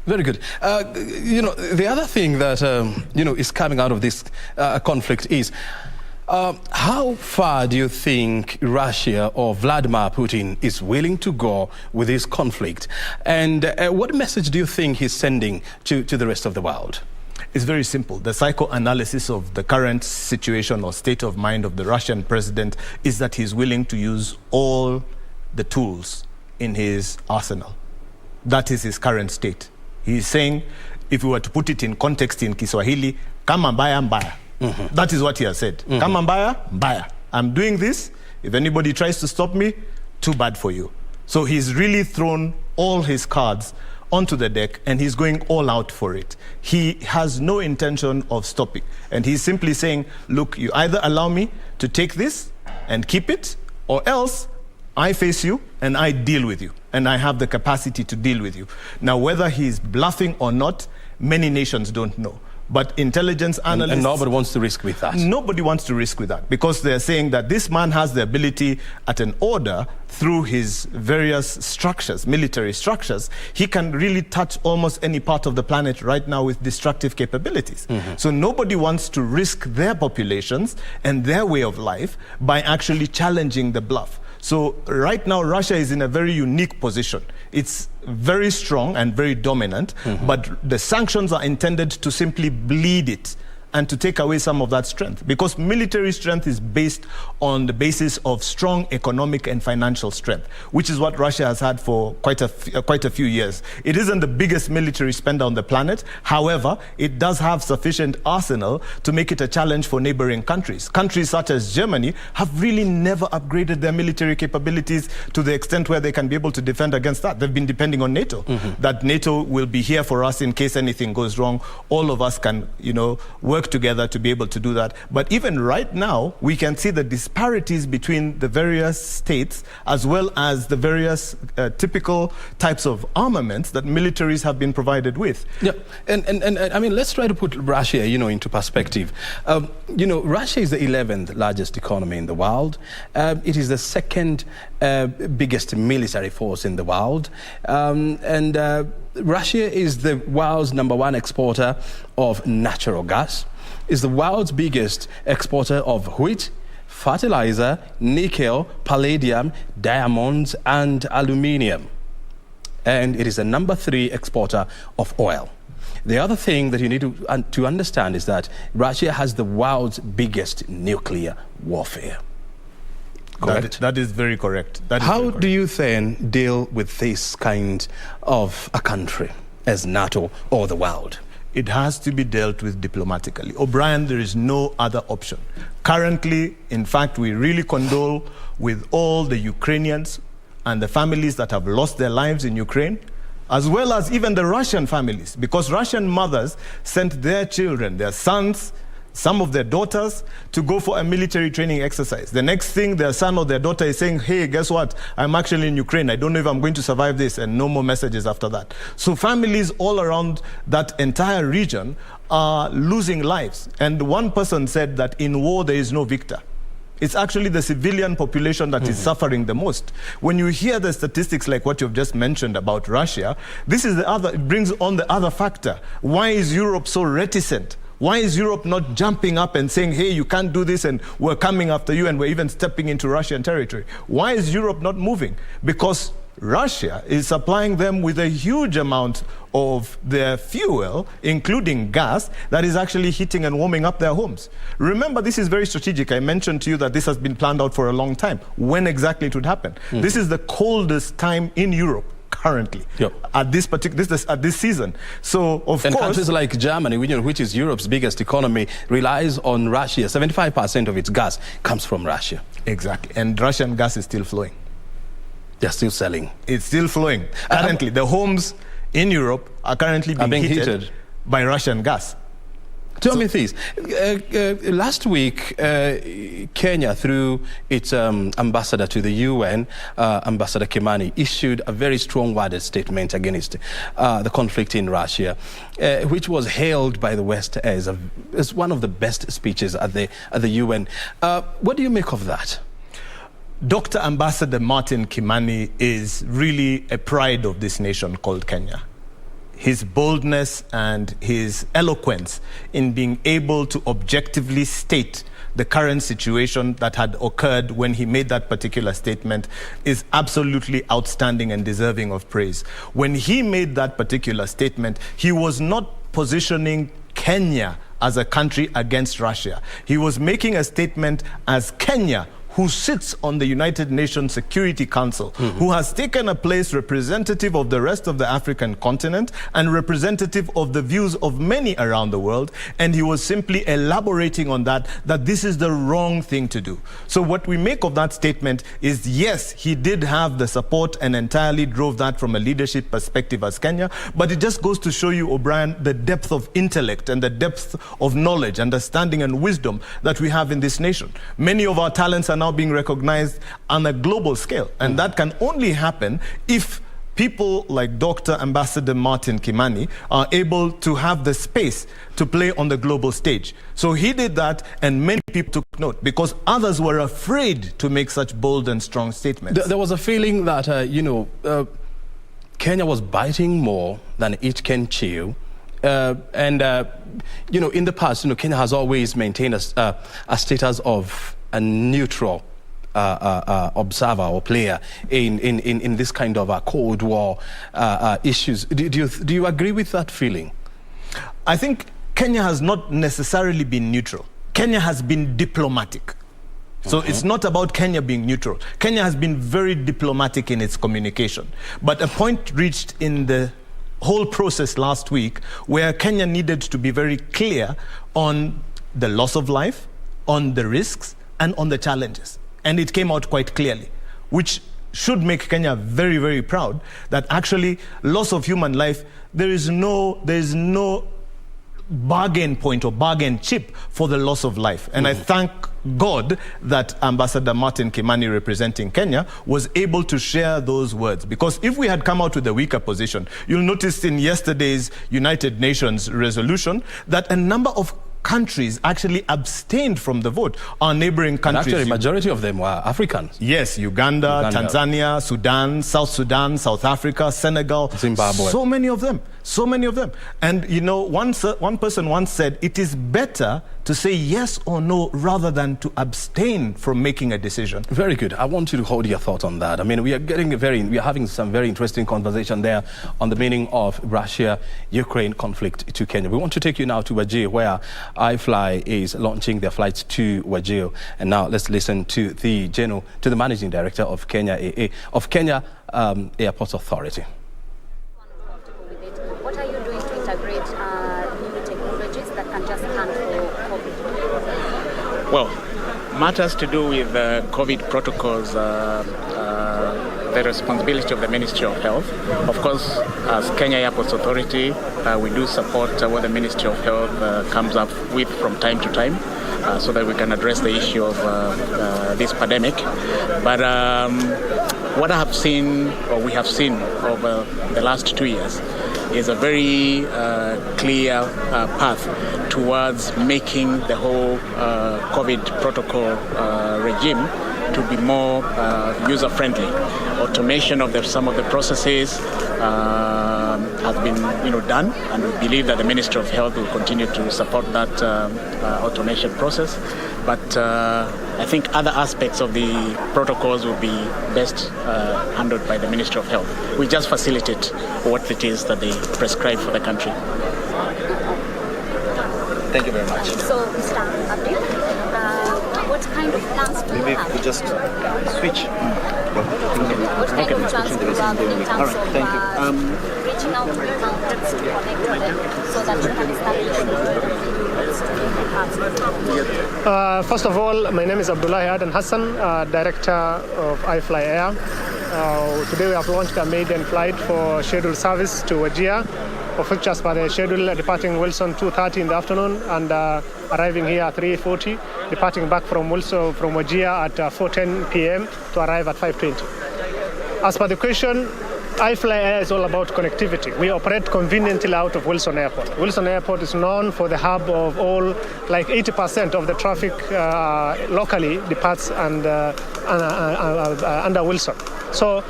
Very good. You know, the other thing that, you know, is coming out of this conflict is how far do you think Russia or Vladimir Putin is willing to go with this conflict? And what message do you think he's sending to the rest of the world? It's very simple. The psychoanalysis of the current situation or state of mind of the Russian president is that he's willing to use all the tools in his arsenal. That is his current state. He's saying, if we were to put it in context in Kiswahili, kama mbaya mbaya. That is what he has said. Kama mbaya mbaya. I'm doing this. If anybody tries to stop me, too bad for you. So he's really thrown all his cards onto the deck and he's going all out for it. He has no intention of stopping. And he's simply saying, look, you either allow me to take this and keep it, or else I face you and I deal with you. And I have the capacity to deal with you. Now, whether he's bluffing or not, many nations don't know. But intelligence analysts... And nobody wants to risk with that. Nobody wants to risk with that, because they're saying that this man has the ability, at an order, through his various structures, military structures, he can really touch almost any part of the planet right now with destructive capabilities. So nobody wants to risk their populations and their way of life by actually challenging the bluff. So right now, Russia is in a very unique position. It's very strong and very dominant, but the sanctions are intended to simply bleed it and to take away some of that strength, because military strength is based on the basis of strong economic and financial strength, which is what Russia has had for quite a few years. It isn't the biggest military spender on the planet. However, it does have sufficient arsenal to make it a challenge for neighboring countries. Countries such as Germany have really never upgraded their military capabilities to the extent where they can be able to defend against that. They've been depending on NATO, that NATO will be here for us in case anything goes wrong. All of us can, you know, work together to be able to do that. But even right now, we can see the disparities between the various states, as well as the various typical types of armaments that militaries have been provided with. Yeah, and I mean, let's try to put Russia, you know, into perspective. You know, Russia is the 11th largest economy in the world. It is the second biggest military force in the world. Russia is the world's #1 exporter of natural gas, is the world's biggest exporter of wheat, fertilizer, nickel, palladium, diamonds, and aluminium. And it is the #3 exporter of oil. The other thing that you need to understand is that Russia has the world's biggest nuclear warfare. Correct? That is very correct. How do you then deal with this kind of a country as NATO or the world? it has to be dealt with diplomatically. O'Brien, there is no other option. Currently, in fact, we really condole with all the Ukrainians and the families that have lost their lives in Ukraine, as well as even the Russian families, because Russian mothers sent their children, their sons, some of their daughters, to go for a military training exercise. The next thing, their son or their daughter is saying, hey, guess what? I'm actually in Ukraine. I don't know if I'm going to survive this, and no more messages after that. So families all around that entire region are losing lives. And one person said that in war, there is no victor. It's actually the civilian population that is suffering the most. When you hear the statistics like what you've just mentioned about Russia, this is the other, it brings on the other factor. Why is Europe so reticent? Why is Europe not jumping up and saying, hey, you can't do this and we're coming after you and we're even stepping into Russian territory? Why is Europe not moving? Because Russia is supplying them with a huge amount of their fuel, including gas, that is actually heating and warming up their homes. Remember, this is very strategic. I mentioned to you that this has been planned out for a long time. When exactly it would happen? This is the coldest time in Europe currently, at this season. So, of course... countries like Germany, which is Europe's biggest economy, relies on Russia. 75% of its gas comes from Russia. Exactly. And Russian gas is still flowing. They're still selling. It's still flowing. Currently, the homes in Europe are currently being heated by Russian gas. Tell me this. Last week, Kenya, through its ambassador to the UN, Ambassador Kimani, issued a very strong-worded statement against the conflict in Russia, which was hailed by the West as one of the best speeches at the UN. What do you make of that? Dr. Ambassador Martin Kimani is really a pride of this nation called Kenya. His boldness and his eloquence in being able to objectively state the current situation that had occurred when he made that particular statement is absolutely outstanding and deserving of praise. When he made that particular statement, he was not positioning Kenya as a country against Russia. He was making a statement as Kenya, who sits on the United Nations Security Council, who has taken a place representative of the rest of the African continent and representative of the views of many around the world. And he was simply elaborating on that this is the wrong thing to do. So what we make of that statement is, yes, he did have the support and entirely drove that from a leadership perspective as Kenya, but it just goes to show you, O'Brien, the depth of intellect and the depth of knowledge, understanding and wisdom that we have in this nation. Many of our talents are now being recognized on a global scale. And that can only happen if people like Dr. Ambassador Martin Kimani are able to have the space to play on the global stage. So he did that, and many people took note because others were afraid to make such bold and strong statements. There was a feeling that, Kenya was biting more than it can chew. In the past, Kenya has always maintained a status of a neutral observer or player in this kind of Cold War issues. Do you agree with that feeling? I think Kenya has not necessarily been neutral. Kenya has been diplomatic. So it's not about Kenya being neutral. Kenya has been very diplomatic in its communication. But a point reached in the whole process last week where Kenya needed to be very clear on the loss of life, on the risks, and on the challenges. And it came out quite clearly, which should make Kenya very, very proud that actually loss of human life, there is no bargain point or bargain chip for the loss of life. And I thank God that Ambassador Martin Kimani, representing Kenya, was able to share those words. Because if we had come out with a weaker position, you'll notice in yesterday's United Nations resolution that a number of countries actually abstained from the vote. Our neighboring countries... And actually, majority of them were Africans. Yes, Uganda, Tanzania, Sudan, South Africa, Senegal, Zimbabwe. So many of them. And, one person once said, it is better to say yes or no rather than to abstain from making a decision. Very good. I want you to hold your thought on that. I mean, we are having some very interesting conversation there on the meaning of Russia-Ukraine conflict to Kenya. We want to take you now to Wajir, where iFly is launching their flights to Wajir. And now let's listen to the managing director of Kenya Airports Authority. What are you doing to integrate new technologies that can just handle COVID? Well, matters to do with COVID protocols, the responsibility of the Ministry of Health. Of course, as Kenya Airports Authority, we do support what the Ministry of Health comes up with from time to time, so that we can address the issue of this pandemic. But what I have seen, or we have seen over the last 2 years, is a very clear path towards making the whole COVID protocol regime to be more user-friendly. Automation of some of the processes has been done, and we believe that the Ministry of Health will continue to support that automation process. But I think other aspects of the protocols will be best handled by the Ministry of Health. We just facilitate what it is that they prescribe for the country. Thank you very much. So, Mr. Abdi, what kind of plans do you have? Maybe we just switch. What kind of plans do you have in terms All right, thank you. of reaching out to the markets to connect with them so that you can establish First of all, my name is Abdullahi Adan Hassan, Director of iFly Air. Today we have launched a maiden flight for scheduled service to Wajir, of which as per the schedule departing Wilson 2:30 in the afternoon and arriving here at 3:40, departing back from Wajir at 4:10 p.m. to arrive at 5:20. As per the question, iFly Air is all about connectivity. We operate conveniently out of Wilson Airport. Wilson Airport is known for the hub of all, like 80% of the traffic locally departs and under Wilson. So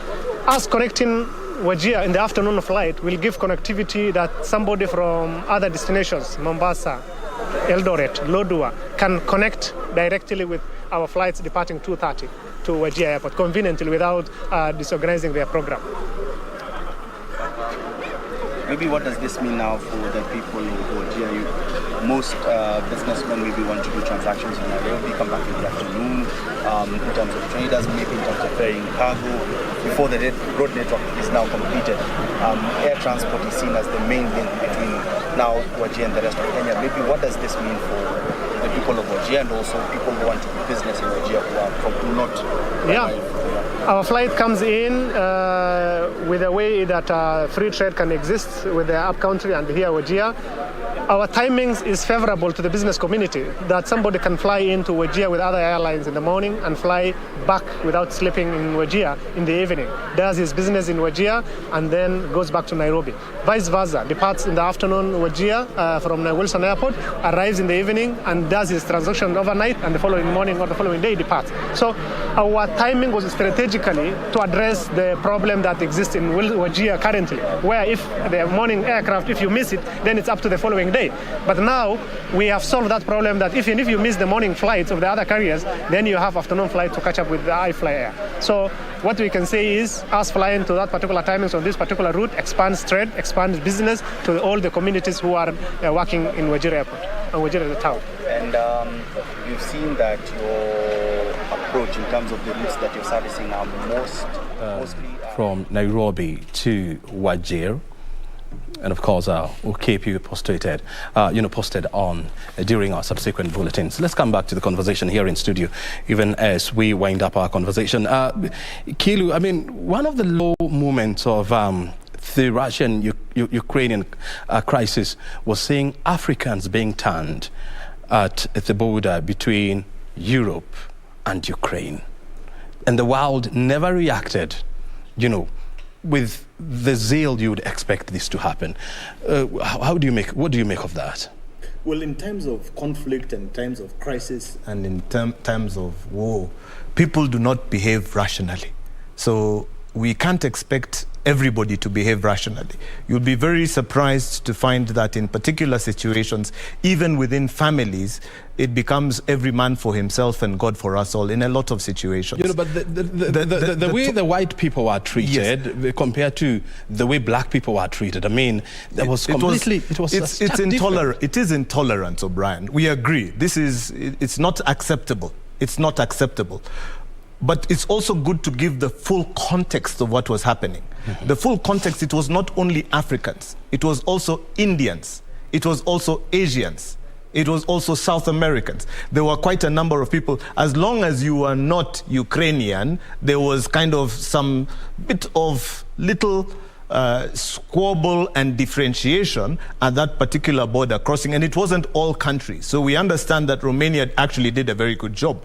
us connecting Wajir in the afternoon flight will give connectivity that somebody from other destinations, Mombasa, Eldoret, Lodwar, can connect directly with our flights departing 2:30 to Wajir Airport, conveniently without disorganizing their program. Maybe what does this mean now for the people who are here? Most businessmen maybe want to do transactions in Nairobi, come back in the afternoon, in terms of traders, maybe in terms of ferrying cargo, before the road network is now completed. Air transport is seen as the main link between now Wajir and the rest of Kenya. Maybe what does this mean for the people of Wajir and also people who want to do business in Wajir who not? Yeah. Our flight comes in with a way that free trade can exist with the upcountry and here Wajir. Our timings is favorable to the business community, that somebody can fly into Wajir with other airlines in the morning and fly back without sleeping in Wajir in the evening, does his business in Wajir and then goes back to Nairobi. Vice versa, departs in the afternoon Wajir from Wilson Airport, arrives in the evening and does his transaction overnight, and the following morning or the following day departs. So our timing was strategically to address the problem that exists in Wajir currently, where if the morning aircraft, if you miss it, then it's up to the following day. But now we have solved that problem, that even if you miss the morning flights of the other carriers, then you have afternoon flight to catch up with the iFly Air. So what we can say is us flying to that particular timings on this particular route expands trade, expands business to all the communities who are working in Wajir Airport and Wajir is the town. And you've seen that your approach in terms of the routes that you're servicing are mostly from Nairobi to Wajir. And of course, we'll keep you posted on during our subsequent bulletins. Let's come back to the conversation here in studio, even as we wind up our conversation. Kilu, I mean, one of the low moments of the Russian-Ukrainian crisis was seeing Africans being turned at the border between Europe and Ukraine. And the world never reacted, with the zeal you would expect this to happen. What do you make of that? Well, in times of conflict and times of crisis and in times of war, people do not behave rationally. So we can't expect everybody to behave rationally. You'll be very surprised to find that in particular situations, even within families, it becomes every man for himself and God for us all in a lot of situations. But the way the white people are treated compared to the way black people are treated, I mean, it's intolerant. It is intolerance, O'Brien. We agree. It's not acceptable. It's not acceptable. But it's also good to give the full context of what was happening. Mm-hmm. The full context, it was not only Africans, it was also Indians. it was also Asians. It was also South Americans. There were quite a number of people. As long as you were not Ukrainian, there was kind of some bit of little squabble and differentiation at that particular border crossing, and it wasn't all countries. So we understand that Romania actually did a very good job.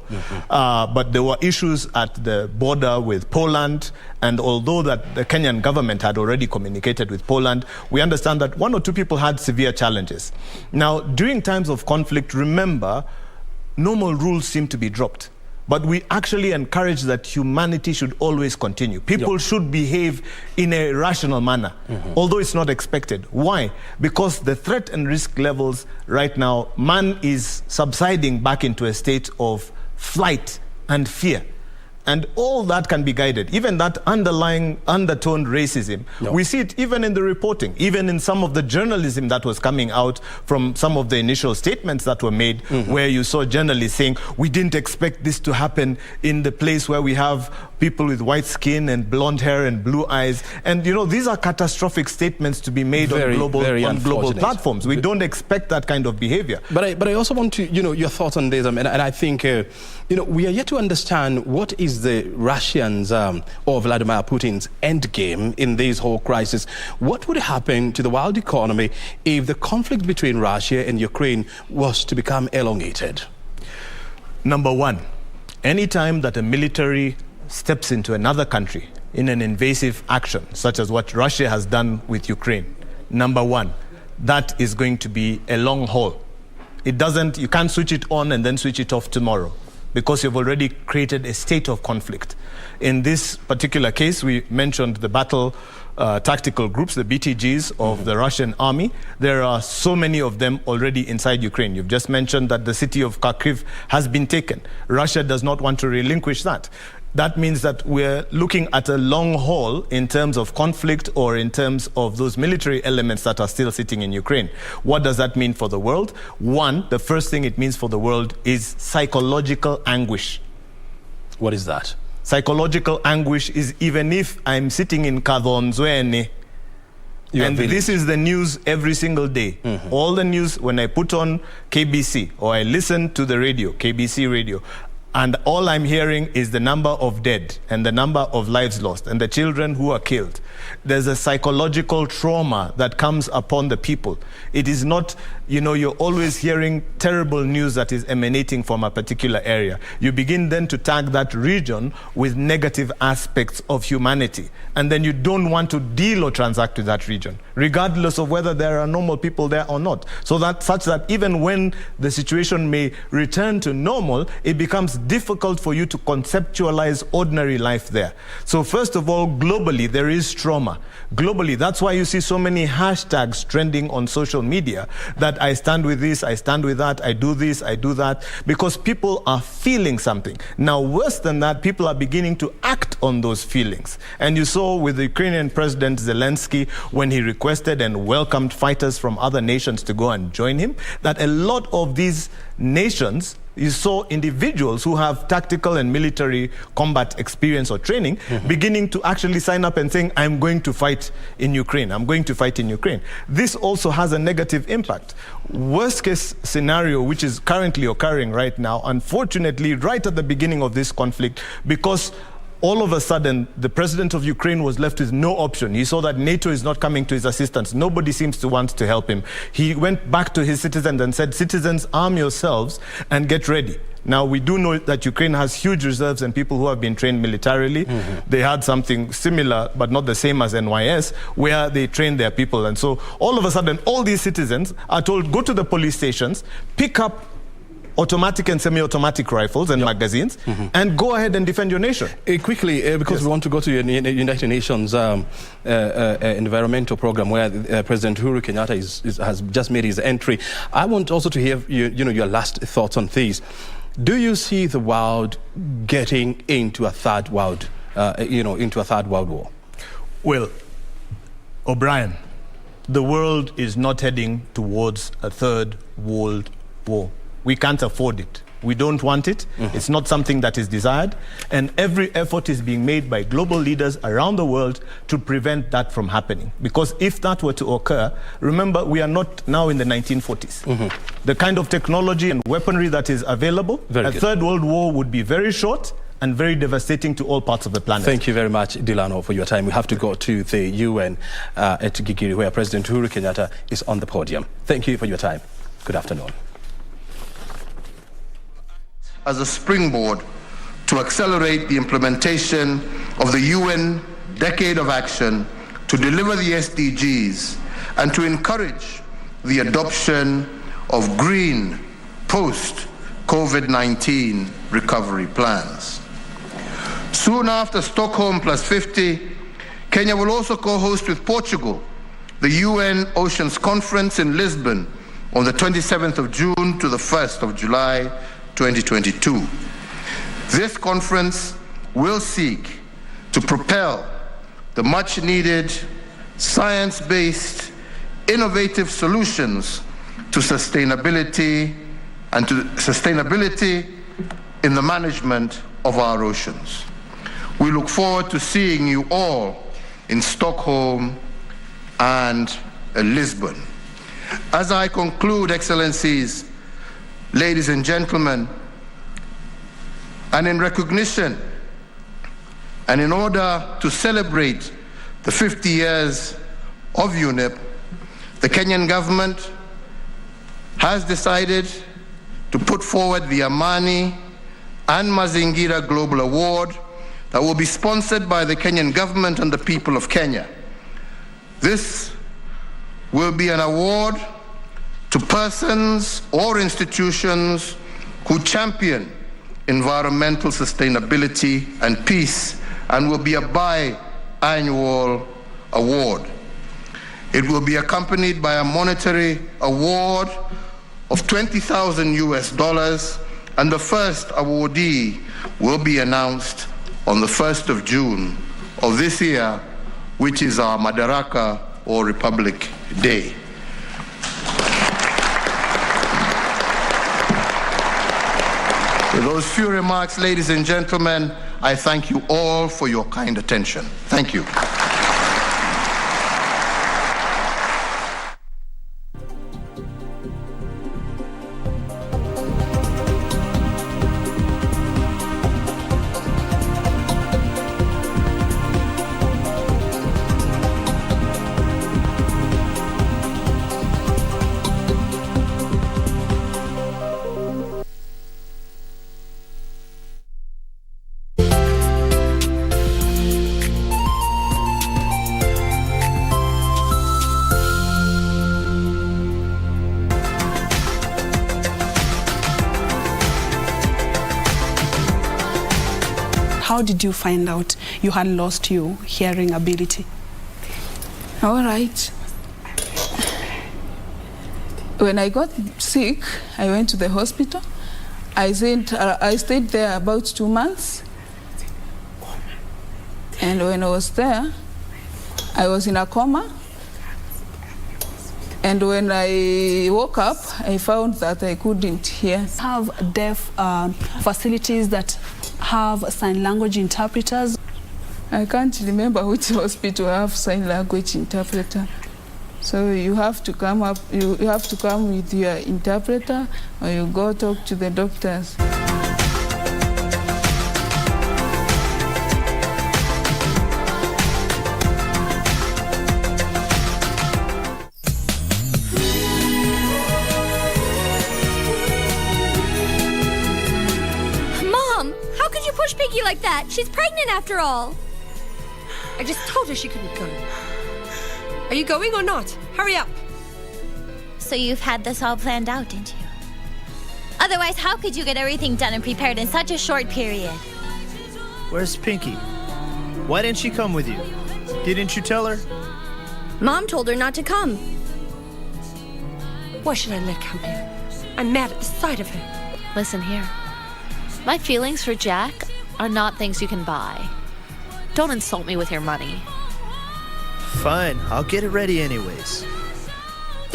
But there were issues at the border with Poland, and although that the Kenyan government had already communicated with Poland, we understand that one or two people had severe challenges. Now, during times of conflict, remember, normal rules seem to be dropped. But we actually encourage that humanity should always continue. People should behave in a rational manner, although it's not expected. Why? Because the threat and risk levels right now, man is subsiding back into a state of flight and fear. And all that can be guided. Even that underlying undertoned racism, we see it even in the reporting, even in some of the journalism that was coming out from some of the initial statements that were made, where you saw journalists saying, we didn't expect this to happen in the place where we have people with white skin and blonde hair and blue eyes. And, you know, these are catastrophic statements to be made on global platforms. We don't expect that kind of behavior. But I also want to, you know, your thoughts on this. I mean, and I think, you know, we are yet to understand what is the Russians or Vladimir Putin's end game in this whole crisis. What would happen to the world economy if the conflict between Russia and Ukraine was to become elongated? Number one, anytime that a military steps into another country in an invasive action, such as what Russia has done with Ukraine, number one, that is going to be a long haul. You can't switch it on and then switch it off tomorrow, because you've already created a state of conflict. In this particular case, we mentioned the battle tactical groups, the BTGs of the Russian army. There are so many of them already inside Ukraine. You've just mentioned that the city of Kharkiv has been taken. Russia does not want to relinquish that. That means that we're looking at a long haul in terms of conflict or in terms of those military elements that are still sitting in Ukraine. What does that mean for the world? One, the first thing it means for the world is psychological anguish. What is that? Psychological anguish is even if I'm sitting in Kadhonzwene, and this is the news every single day. All the news, when I put on KBC or I listen to the radio, KBC radio, and all I'm hearing is the number of dead and the number of lives lost and the children who are killed. There's a psychological trauma that comes upon the people. It is not, you know, you're always hearing terrible news that is emanating from a particular area. You begin then to tag that region with negative aspects of humanity. And then you don't want to deal or transact with that region, regardless of whether there are normal people there or not. So that such that even when the situation may return to normal, it becomes difficult for you to conceptualize ordinary life there. So first of all, globally, there is trauma. Globally, that's why you see so many hashtags trending on social media that I stand with this, I stand with that, I do this, I do that, because people are feeling something. Now, worse than that, people are beginning to act on those feelings. And you saw with the Ukrainian President Zelensky, when he requested and welcomed fighters from other nations to go and join him, that a lot of these nations, you saw individuals who have tactical and military combat experience or training beginning to actually sign up and saying, I'm going to fight in Ukraine. I'm going to fight in Ukraine. This also has a negative impact. Worst case scenario, which is currently occurring right now, unfortunately, right at the beginning of this conflict, because all of a sudden, the president of Ukraine was left with no option. He saw that NATO is not coming to his assistance. Nobody seems to want to help him. He went back to his citizens and said, citizens, arm yourselves and get ready. Now, we do know that Ukraine has huge reserves and people who have been trained militarily. They had something similar, but not the same as NYS, where they trained their people. And so all of a sudden, all these citizens are told, go to the police stations, pick up automatic and semi-automatic rifles and magazines, and go ahead and defend your nation. Quickly, because we want to go to the United Nations environmental program where President Uhuru Kenyatta has just made his entry. I want also to hear your last thoughts on this. Do you see the world getting into a third world, into a third world war? Well, O'Brien, the world is not heading towards a third world war. We can't afford it. We don't want it. It's not something that is desired. And every effort is being made by global leaders around the world to prevent that from happening. Because if that were to occur, remember, we are not now in the 1940s. The kind of technology and weaponry that is available, a third world war would be very short and very devastating to all parts of the planet. Thank you very much, Delano, for your time. We have to go to the UN at Gigiri, where President Uhuru Kenyatta is on the podium. Thank you for your time. Good afternoon. As a springboard to accelerate the implementation of the UN Decade of Action to deliver the SDGs and to encourage the adoption of green post-COVID-19 recovery plans. Soon after Stockholm Plus 50, Kenya will also co-host with Portugal the UN Oceans Conference in Lisbon on the 27th of June to the 1st of July 2022. This conference will seek to propel the much-needed science-based innovative solutions to sustainability in the management of our oceans. We look forward to seeing you all in Stockholm and Lisbon. As I conclude, Excellencies, ladies and gentlemen, and in recognition and in order to celebrate the 50 years of UNEP, the Kenyan government has decided to put forward the Amani and Mazingira Global Award that will be sponsored by the Kenyan government and the people of Kenya. This will be an award to persons or institutions who champion environmental sustainability and peace, and will be a biannual award. It will be accompanied by a monetary award of $20,000 US, and the first awardee will be announced on the 1st of June of this year, which is our Madaraka or Republic Day. With those few remarks, ladies and gentlemen, I thank you all for your kind attention. Thank you. How did you find out you had lost your hearing ability? All right. When I got sick, I went to the hospital. I stayed there about 2 months. And when I was there, I was in a coma. And when I woke up, I found that I couldn't hear. Have deaf facilities that have sign language interpreters? I can't remember which hospital have sign language interpreter. So you have to come up, you have to come with your interpreter, or you go talk to the doctors. Piggy like that. She's pregnant after all. I just told her she couldn't go. Are you going or not? Hurry up. So you've had this all planned out, didn't you? Otherwise, how could you get everything done and prepared in such a short period? Where's Pinky? Why didn't she come with you? Didn't you tell her? Mom told her not to come. Why should I let her come here? I'm mad at the sight of her. Listen here. My feelings for Jack are not things you can buy. Don't insult me with your money. Fine, I'll get it ready anyways.